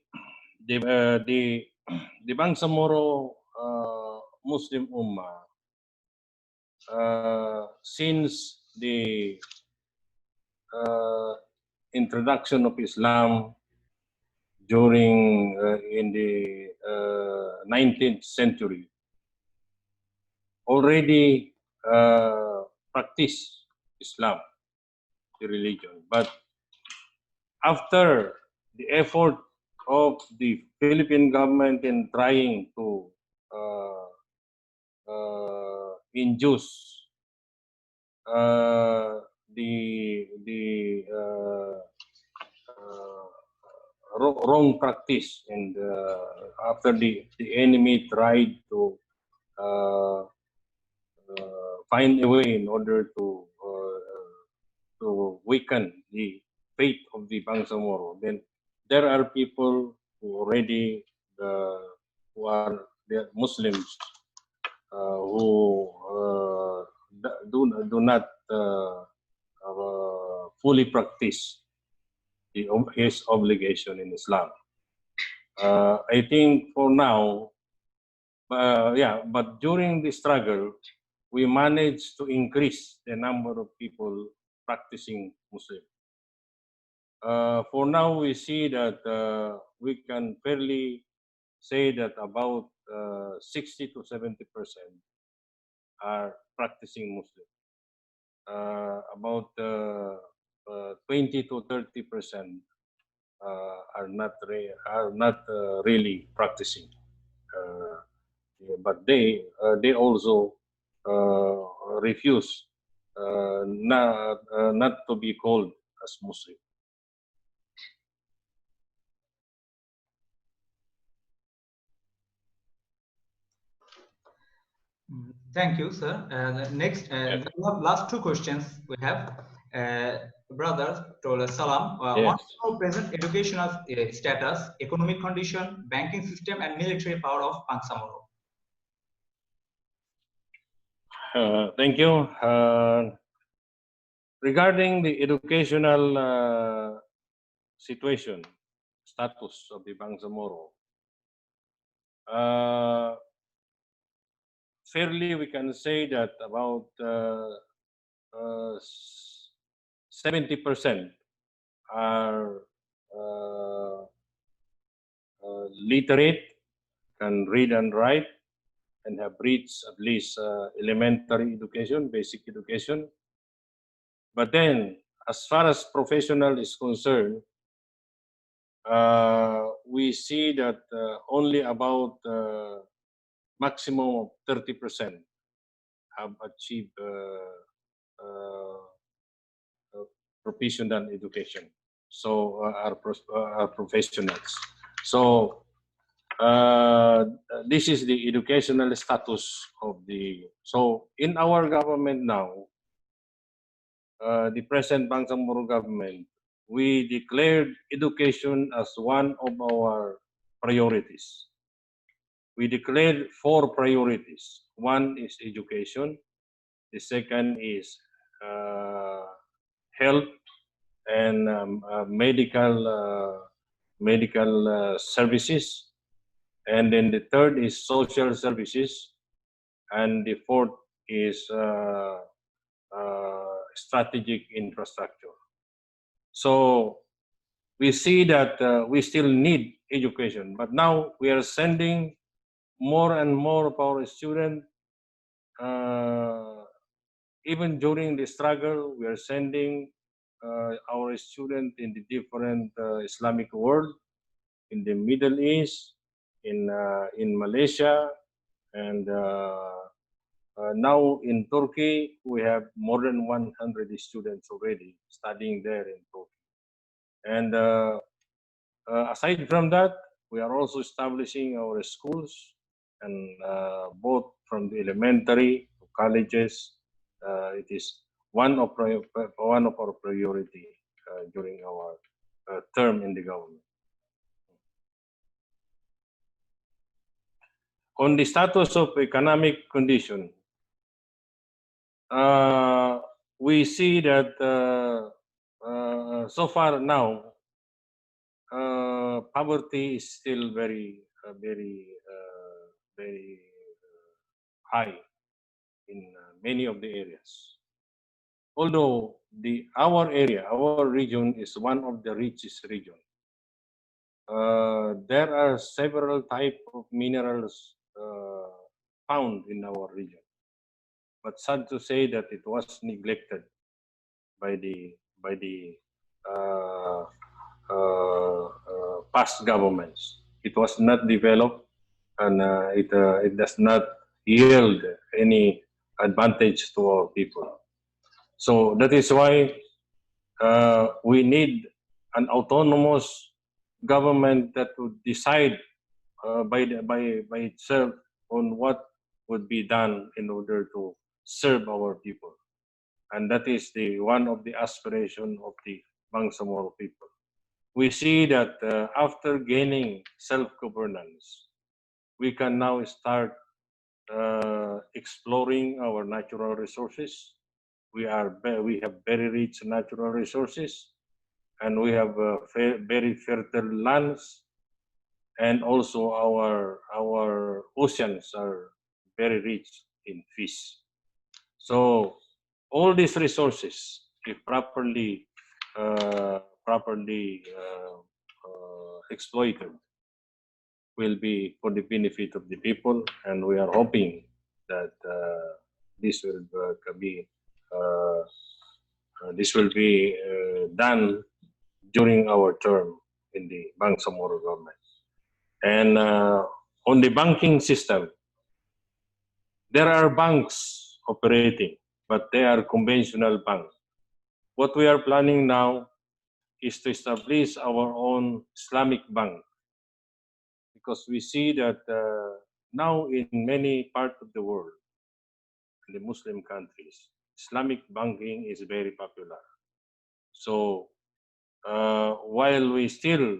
Bangsamoro Muslim Ummah, since the introduction of Islam during in the 19th century, already practice Islam, the religion, but after the effort of the Philippine government in trying to induce the wrong practice, and after the enemy tried to find a way in order to weaken the faith of the Bangsamoro, then there are people who already who are the Muslims who do not fully practice his obligation in Islam. I think for now, yeah, but during the struggle, we managed to increase the number of people practicing Muslim. For now, we see that we can fairly say that about 60 to 70% are practicing Muslim. About 20 to 30% are not really practicing. Yeah, but they also refuse not to be called as Muslim. Thank you, sir. The next, the last 2 questions we have. Brother told salam. Yes. What is our present educational status, economic condition, banking system, and military power of Bangsamoro? Thank you. Regarding the educational situation, status of the Bangsamoro, fairly we can say that about 70% are literate, can read and write, and have reached at least elementary education, basic education. But then, as far as professional is concerned, we see that only about maximum of 30% have achieved professional education. So are professionals. So this is the educational status of the. So in our government now, the present Bangsamoro government, we declared education as one of our priorities. We declared 4 priorities. One is education. The second is health and medical services. And then the third is social services. And the fourth is strategic infrastructure. So we see that we still need education, but now we are sending more and more of our students. Even during the struggle, we are sending our students in the different Islamic world, in the Middle East, in Malaysia, and Now in Turkey, we have more than 100 students already studying there in Turkey. And aside from that, we are also establishing our schools, and both from the elementary to colleges. It is one of our priority during our term in the government. On the status of economic condition, we see that so far now, poverty is still very high in many of the areas. Although our region is one of the richest region. There are several types of minerals found in our region, but sad to say that it was neglected by the uh, past governments. It was not developed, and it does not yield any advantage to our people. So that is why we need an autonomous government that would decide by itself on what would be done in order to serve our people. And that is one of the aspiration of the Bangsamoro people. We see that after gaining self-governance, we can now start exploring our natural resources. We have very rich natural resources, and we have very fertile lands, and also our oceans are very rich in fish. So all these resources, if properly exploited, will be for the benefit of the people, and we are hoping that this will be done during our term in the Bangsamoro government. And on the banking system, there are banks operating, but they are conventional banks. What we are planning now is to establish our own Islamic bank, because we see that now in many parts of the world, in the Muslim countries, Islamic banking is very popular. So while we still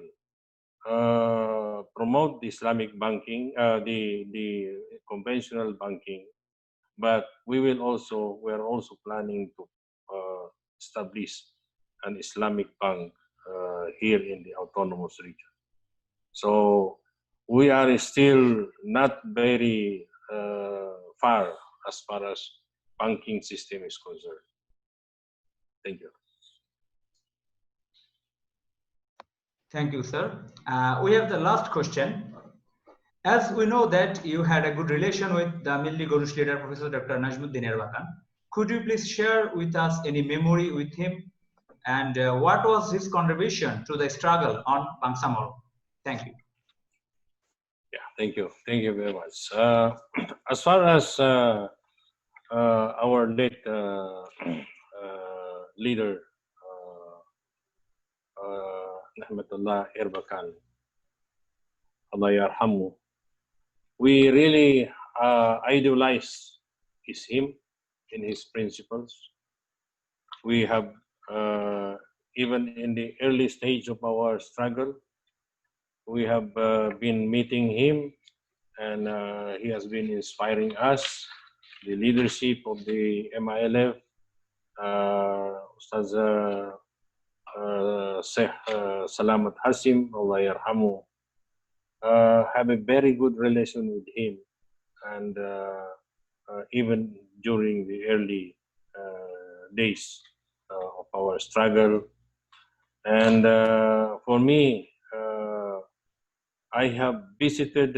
promote the Islamic banking, the conventional banking, but we are also planning to establish an Islamic bank here in the autonomous region. So we are still not very far as banking system is concerned. Thank you. Thank you, sir. We have the last question. As we know that you had a good relation with the Milli Garush leader, Professor Dr. Najmuddin Erbakan, could you please share with us any memory with him, and what was his contribution to the struggle on Bangsamoro? Thank you. Yeah, thank you. Thank you very much. As far as our late leader, Nahmatullah Erbakan, Allah yarhamu, we really idolize him in his principles. We have, even in the early stage of our struggle, we have been meeting him, and he has been inspiring us, the leadership of the MILF, Ustaz Sheikh Salamat Hasim, Allah yarhamu, have a very good relation with him, and even during the early days of our struggle. And for me, I have visited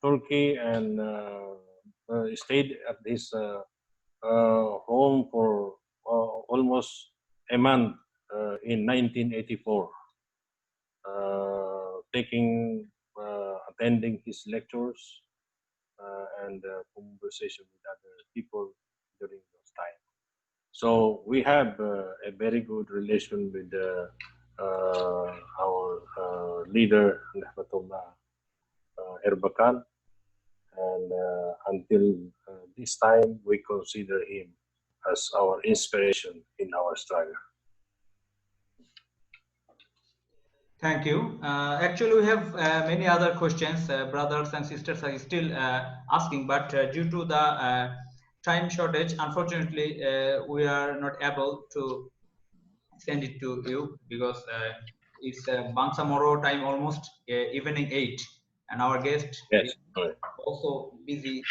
Turkey and stayed at his home for almost a month in 1984, attending his lectures and conversation with other people during those time. So we have a very good relation with our leader, Nahmatullah Erbakan, and until this time, we consider him as our inspiration in our struggle. Thank you. Actually, we have many other questions. Brothers and sisters are still asking, but due to the time shortage, unfortunately, we are not able to send it to you because it's Bangsamoro time almost evening 8, and our guest Yes, is correct. also busy.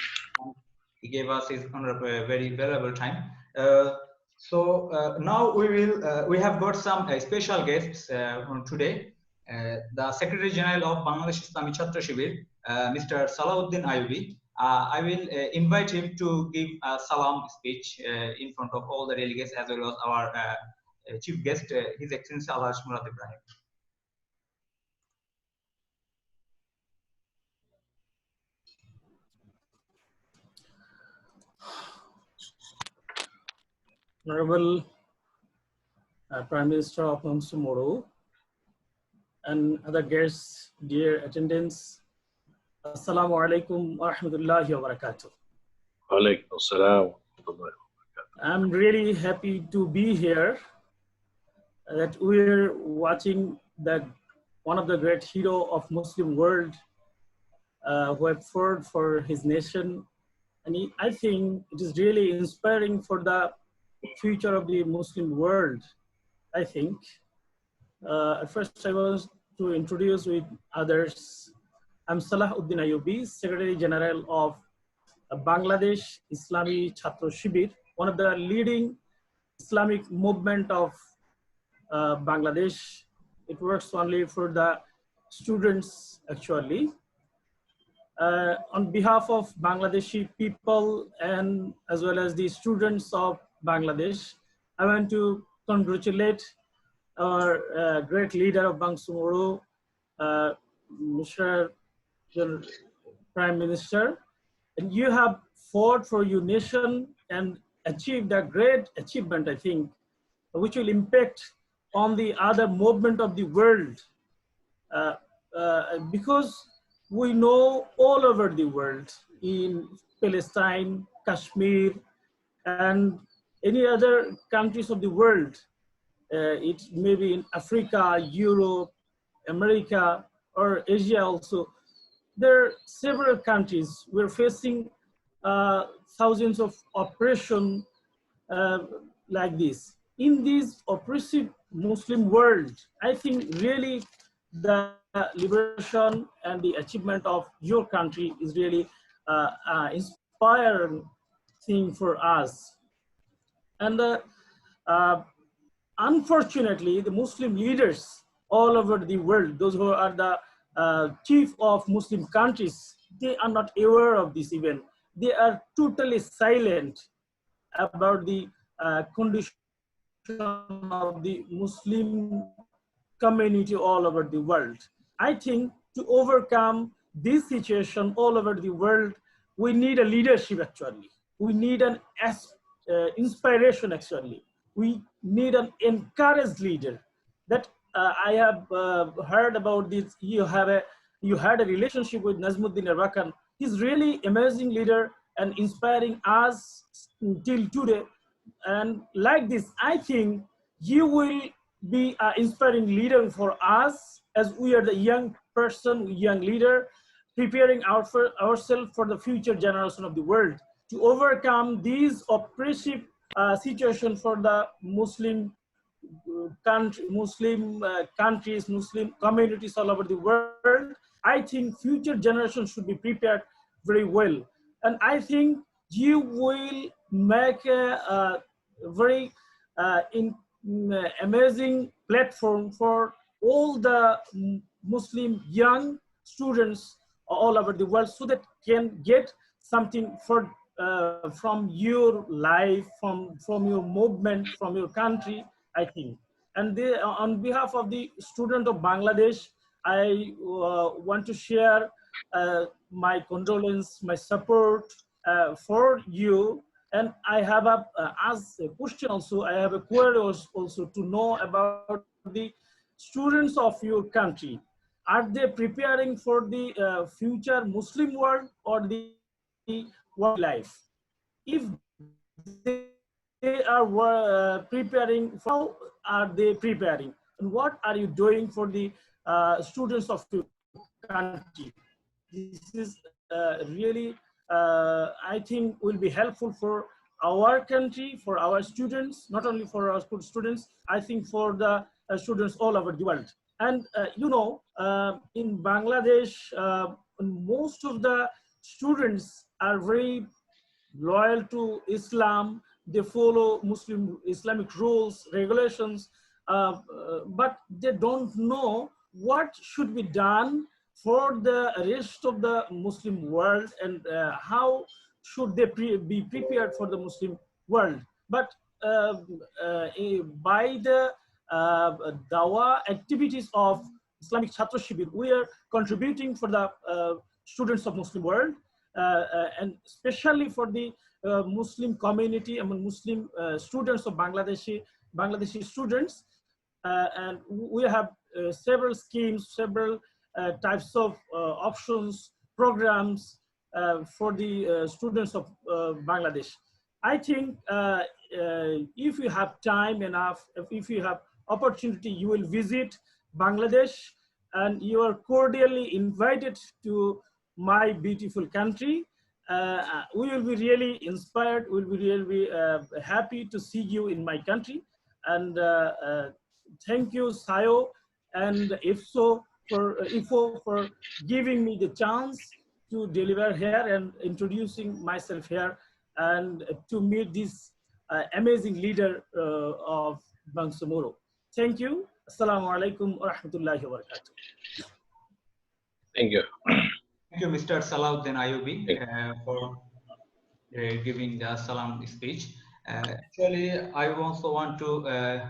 He gave us his very valuable time. Now we have got some special guests from today. The Secretary General of Bangladesh Islamic Chhatra Shibir, Mr. Salahuddin Ayubi. I will invite him to give a salam speech in front of all the delegates as well as our chief guest, His Excellency Alhaj Murad Ebrahim. Honorable Prime Minister of Bangsamoro and other guests, dear attendants, Assalamu alaikum wa rahmatullahi wa barakatuh. Alaikum assalam. I'm really happy to be here, that we're watching that one of the great hero of Muslim world who have fought for his nation. And I think it is really inspiring for the future of the Muslim world, I think. At first, I was to introduce with others. I'm Salahuddin Ayubi, Secretary General of Bangladesh Islamic Chhatra Shibir, one of the leading Islamic movement of Bangladesh. It works only for the students, actually. On behalf of Bangladeshi people and as well as the students of Bangladesh, I want to congratulate our great leader of Bangsamoro, Mr. Prime Minister. And you have fought for your nation and achieved a great achievement, I think, which will impact on the other movement of the world. Because we know all over the world, in Palestine, Kashmir, and any other countries of the world, it may be in Africa, Europe, America, or Asia also, there are several countries we're facing thousands of oppression like this. In this oppressive Muslim world, I think really the liberation and the achievement of your country is really inspiring thing for us. And unfortunately, the Muslim leaders all over the world, those who are the chief of Muslim countries, they are not aware of this event. They are totally silent about the condition of the Muslim community all over the world. I think to overcome this situation all over the world, we need a leadership actually. We need an inspiration actually. We need an encouraged leader. That I have heard about this. You had a relationship with Nazmuddin Erbakan. He's really amazing leader and inspiring us till today. And like this, I think you will be an inspiring leader for us as we are the young person, young leader, preparing ourselves for the future generation of the world to overcome these oppressive situation for the Muslim countries, Muslim communities all over the world. I think future generations should be prepared very well. And I think you will make a very amazing platform for all the Muslim young students all over the world so that can get something for from your life, from your movement, from your country, I think. And on behalf of the student of Bangladesh, I want to share my condolence, my support for you. And I have as a question also, I have a query also to know about the students of your country. Are they preparing for the future Muslim world or the working life? If they are preparing, how are they preparing? And what are you doing for the students of your country? This is really, I think, will be helpful for our country, for our students, not only for our students, I think for the students all over the world. And in Bangladesh, most of the students are very loyal to Islam. They follow Muslim Islamic rules, regulations, but they don't know what should be done for the rest of the Muslim world, and how should they be prepared for the Muslim world. But uh, by the dawa activities of Islamic Chhatra Shibir, we are contributing for the students of Muslim world, and especially for the Muslim community among Muslim students of Bangladeshi students. And we have several schemes, several types of options, programs for the students of Bangladesh. I think if you have time enough, if you have opportunity, you will visit Bangladesh, and you are cordially invited to my beautiful country. We will be really inspired. We'll be really happy to see you in my country. And thank you, Sayo and IFO for giving me the chance to deliver here and introducing myself here, and to meet this amazing leader of Bangsamoro. Thank you. Assalamu alaikum wa rahmatullahi wa barakatuh. Thank you. Thank you, Mr. Salahuddin Ayubi, for giving the salam speech. Actually, I also want to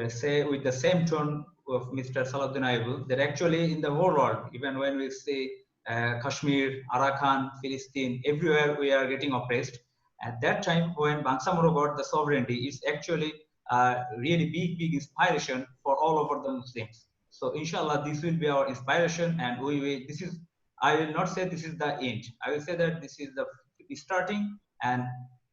say with the same tone of Mr. Salahuddin Ayubi that actually in the whole world, even when we say Kashmir, Arakan, Palestine, everywhere we are getting oppressed. At that time, when Bangsamoro got the sovereignty, it's actually a really big inspiration for all over the Muslims. So, inshallah, this will be our inspiration, and we will. This is. I will not say this is the end. I will say that this is the starting, and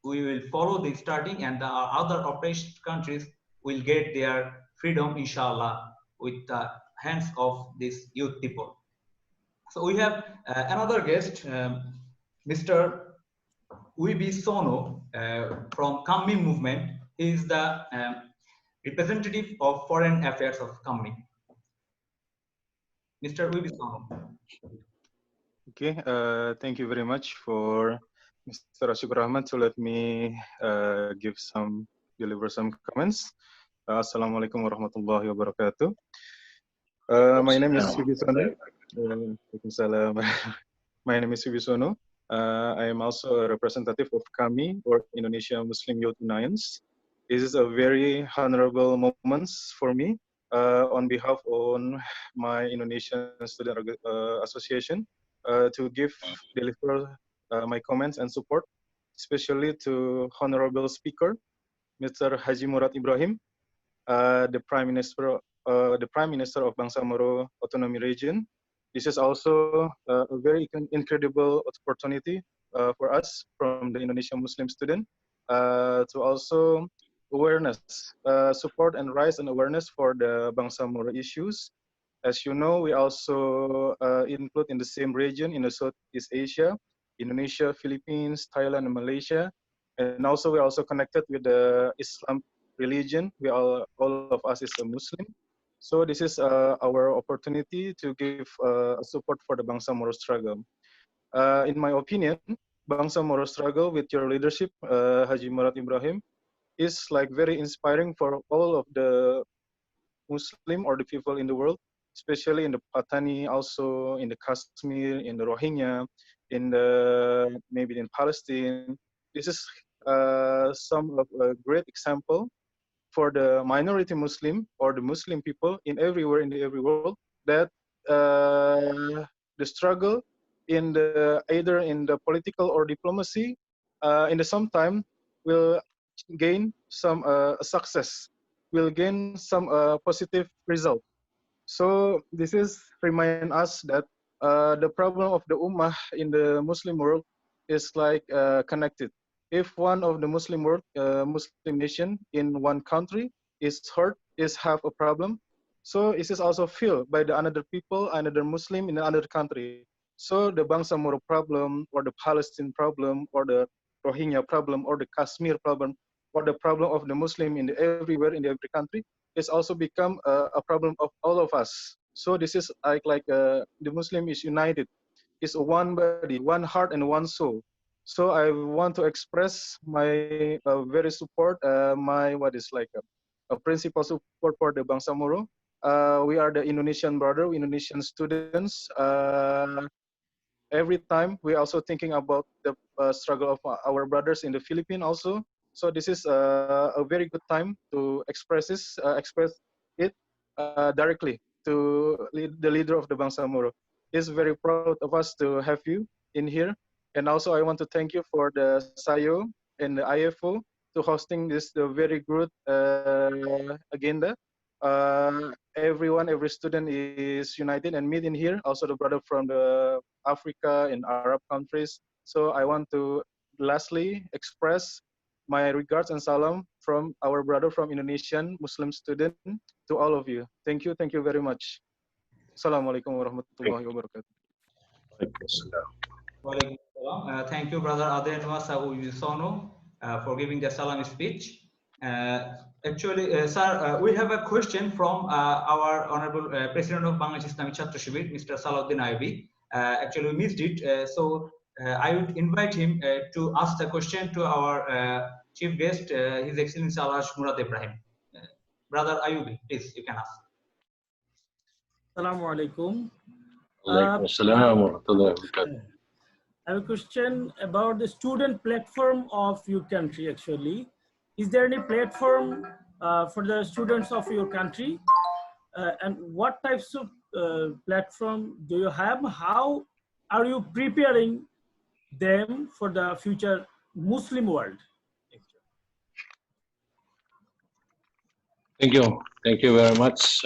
we will follow the starting, and the other oppressed countries will get their freedom, inshallah, with the hands of these youth people. So we have another guest, Mr. Wibi Sono from Kammi movement. He is the representative of foreign affairs of Kammi. Mr. Wibi Sono. Okay, thank you very much for Mr. Ashik Rahman to let me deliver some comments. Assalamualaikum warahmatullahi wabarakatuh. My name is Wibi Sono. My name is Wibi Sono. I am also a representative of KAMI, or Indonesia Muslim Youth Alliance. This is a very honorable moment for me on behalf of my Indonesian Student Association to deliver my comments and support, especially to Honorable Speaker, Mr. Haji Murad Ebrahim, the Prime Minister of Bangsamoro Autonomous Region. This is also a very incredible opportunity for us from the Indonesian Muslim student to also support and raise an awareness for the Bangsamoro issues. As you know, we also include in the same region in the Southeast Asia, Indonesia, Philippines, Thailand, and Malaysia. And also we're also connected with the Islam religion. All of us is a Muslim. So this is our opportunity to give support for the Bangsamoro struggle. In my opinion, Bangsamoro struggle with your leadership, Haji Murad Ebrahim, is like very inspiring for all of the Muslim or the people in the world, especially in the Patani, also in the Kashmir, in the Rohingya, maybe in Palestine. This is some of a great example for the minority Muslim or the Muslim people in everywhere in the every world that the struggle in the either in the political or diplomacy, in the sometime will gain some success, will gain some positive result. So this is remind us that the problem of the ummah in the Muslim world is like connected. If one of the Muslim world, Muslim nation in one country is hurt, is have a problem, so it is also feel by the another people, another Muslim in another country. So the Bangsamoro problem, or the Palestine problem, or the Rohingya problem, or the Kashmir problem, or the problem of the Muslim in the everywhere in the every country is also become a problem of all of us. So this is the Muslim is united, is one body, one heart, and one soul. So I want to express my very support, my what is like a principal support for the Bangsamoro. We are the Indonesian brother, Indonesian students. Every time we also thinking about the struggle of our brothers in the Philippines also. So this is a very good time to express it directly to the leader of the Bangsamoro. He's very proud of us to have you in here. And also I want to thank you for the SAYO and the IFO to hosting this the very good agenda. Every student is united and meet in here. Also the brother from the Africa and Arab countries. So I want to lastly express my regards and salam from our brother from Indonesian Muslim student to all of you. Thank you very much. Assalamualaikum warahmatullahi wabarakatuh. Thank you, Brother Adenwa Sahu Yusono, for giving the salam speech. Actually, sir, we have a question from our Honorable President of Bangladesh Islamic Chhatra Shibir, Mr. Salahuddin Ayubi. Actually, we missed it, so I would invite him to ask the question to our chief guest, His Excellency Alhaj Murad Ebrahim. Brother Ayubi, please, you can ask. Assalamu alaikum. Assalam wa rahmatullahi wa barakatuh. I have a question about the student platform of your country, actually. Is there any platform for the students of your country? And what types of platform do you have? How are you preparing them for the future Muslim world? Thank you. Thank you very much,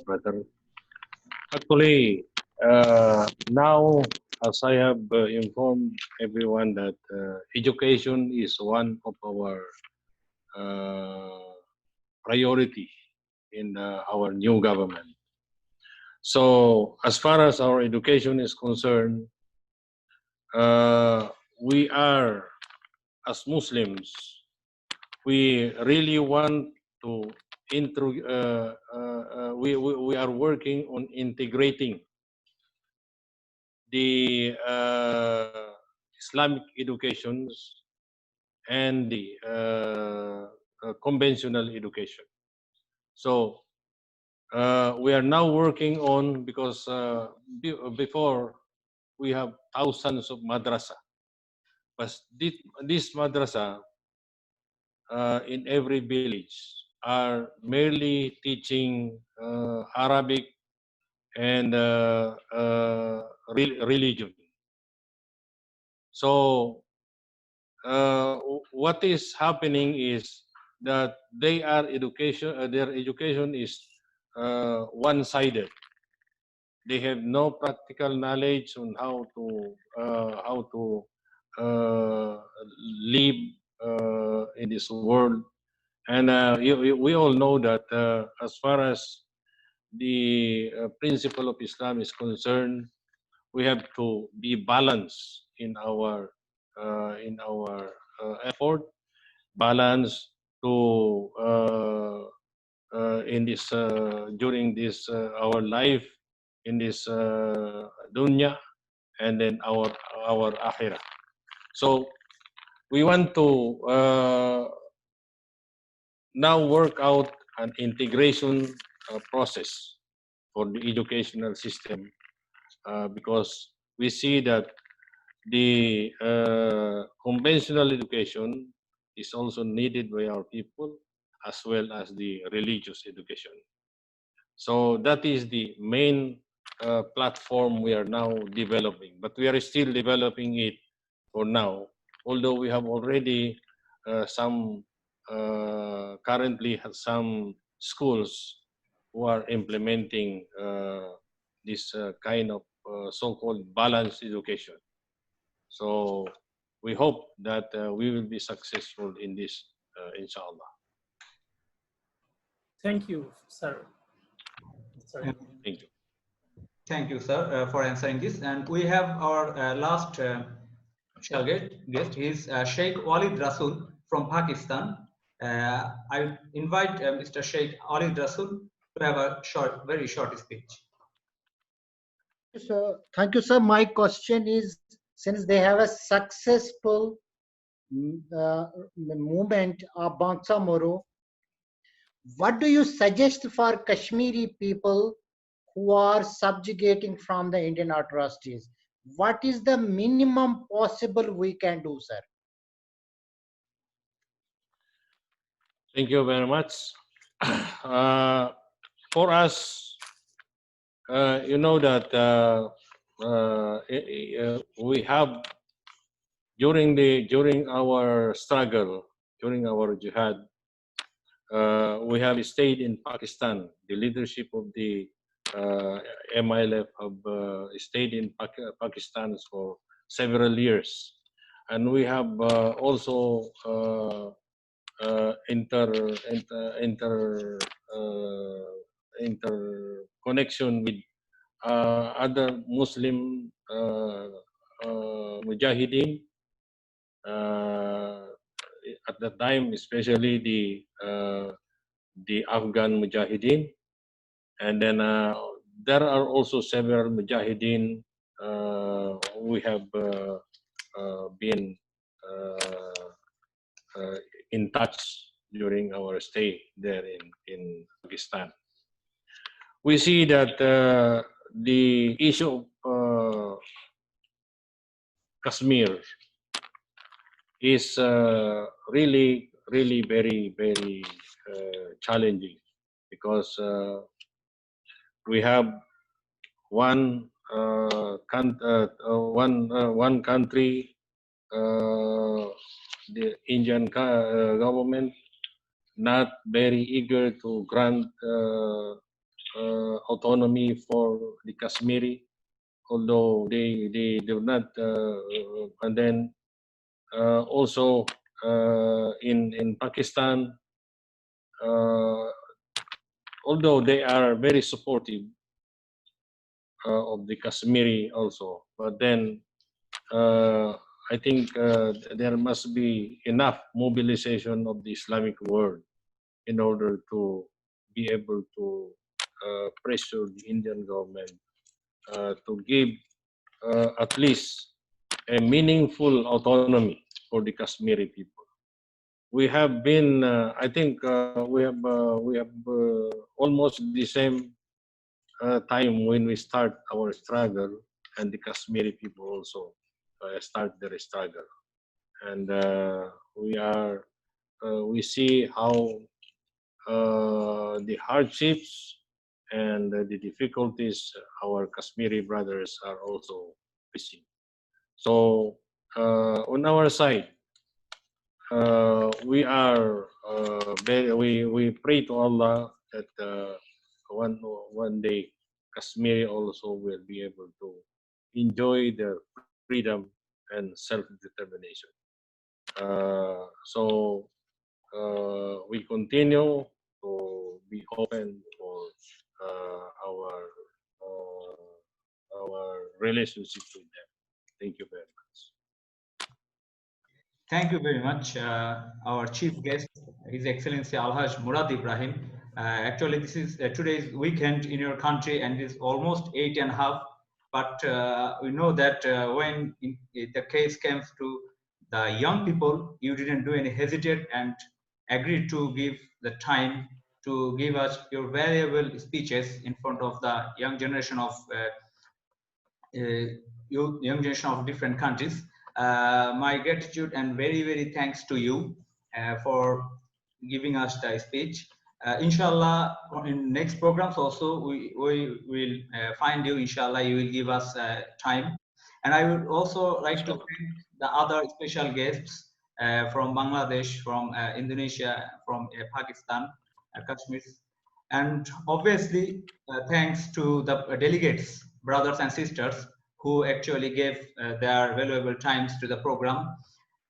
brother. Actually, now, as I have informed everyone that education is one of our priority in our new government. So, as far as our education is concerned, we are, as Muslims, we really want to we are working on integrating the Islamic educations and the conventional education. So we are now working on, because before we have thousands of madrasa, but this madrasa in every village are merely teaching Arabic and religion. So what is happening is that their education is one-sided. They have no practical knowledge on how to live in this world. And we all know that as far as the principle of Islam is concerned, we have to be balanced in our effort, balance to in this during this our life in this dunya, and then our akhirah. So we want to now work out an integration process for the educational system, because we see that the conventional education is also needed by our people, as well as the religious education. So that is the main platform we are now developing, but we are still developing it for now. Although we have already currently have some schools who are implementing this kind of so-called balanced education. So we hope that we will be successful in this, inshallah. Thank you, sir. Sorry. Thank you. Thank you, sir, for answering this. And we have our last special guest. He is Sheikh Walid Rasul from Pakistan. I invite Mr. Sheikh Walid Rasul to have a very short speech. So, thank you, sir. My question is, since they have a successful movement of Bangsamoro, what do you suggest for Kashmiri people who are subjugating from the Indian atrocities? What is the minimum possible we can do, sir? Thank you very much. For us, you know that we have during our struggle, during our jihad, we have stayed in Pakistan. The leadership of the MILF have stayed in Pakistan for several years, and we have also interconnection with other Muslim mujahideen at the time, especially the Afghan mujahideen, and then there are also several mujahideen we have been in touch during our stay there in Pakistan. We see that the issue of Kashmir is really very challenging, because we have one country, the Indian government not very eager to grant autonomy for the Kashmiri, although they do not, and then also in Pakistan, although they are very supportive of the Kashmiri also, but then I think there must be enough mobilization of the Islamic world in order to be able to pressure the Indian government to give at least a meaningful autonomy for the Kashmiri people. We have been, I think, we have almost the same time when we start our struggle, and the Kashmiri people also start their struggle, and we see how the hardships and the difficulties our Kashmiri brothers are also facing. So on our side, we pray to Allah that one day Kashmiri also will be able to enjoy their freedom and self-determination. So we continue to be open for our relationship with them. Thank you very much. Thank you very much, our chief guest, His Excellency Alhaj Murad Ebrahim. Actually, this is today's weekend in your country, and it's almost 8:30. But we know that when the case comes to the young people, you didn't do any hesitate and agreed to give the time to give us your valuable speeches in front of the young generation of different countries. My gratitude and very thanks to you for giving us the speech. Inshallah, in next programs also, we will find you, inshallah, you will give us time. And I would also like to thank the other special guests from Bangladesh, from Indonesia, from Pakistan, Kashmir. And obviously, thanks to the delegates, brothers and sisters, who actually gave their valuable times to the program.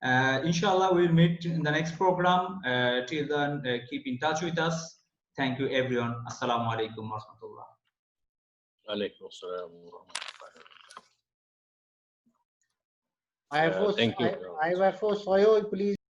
Inshallah, we'll meet in the next program. Till then, keep in touch with us. Thank you, everyone. Assalamu alaikum wa rahmatullah. Alaikum assalam wa rahmatullah. IFO, Thank you. IFO Soyo, please.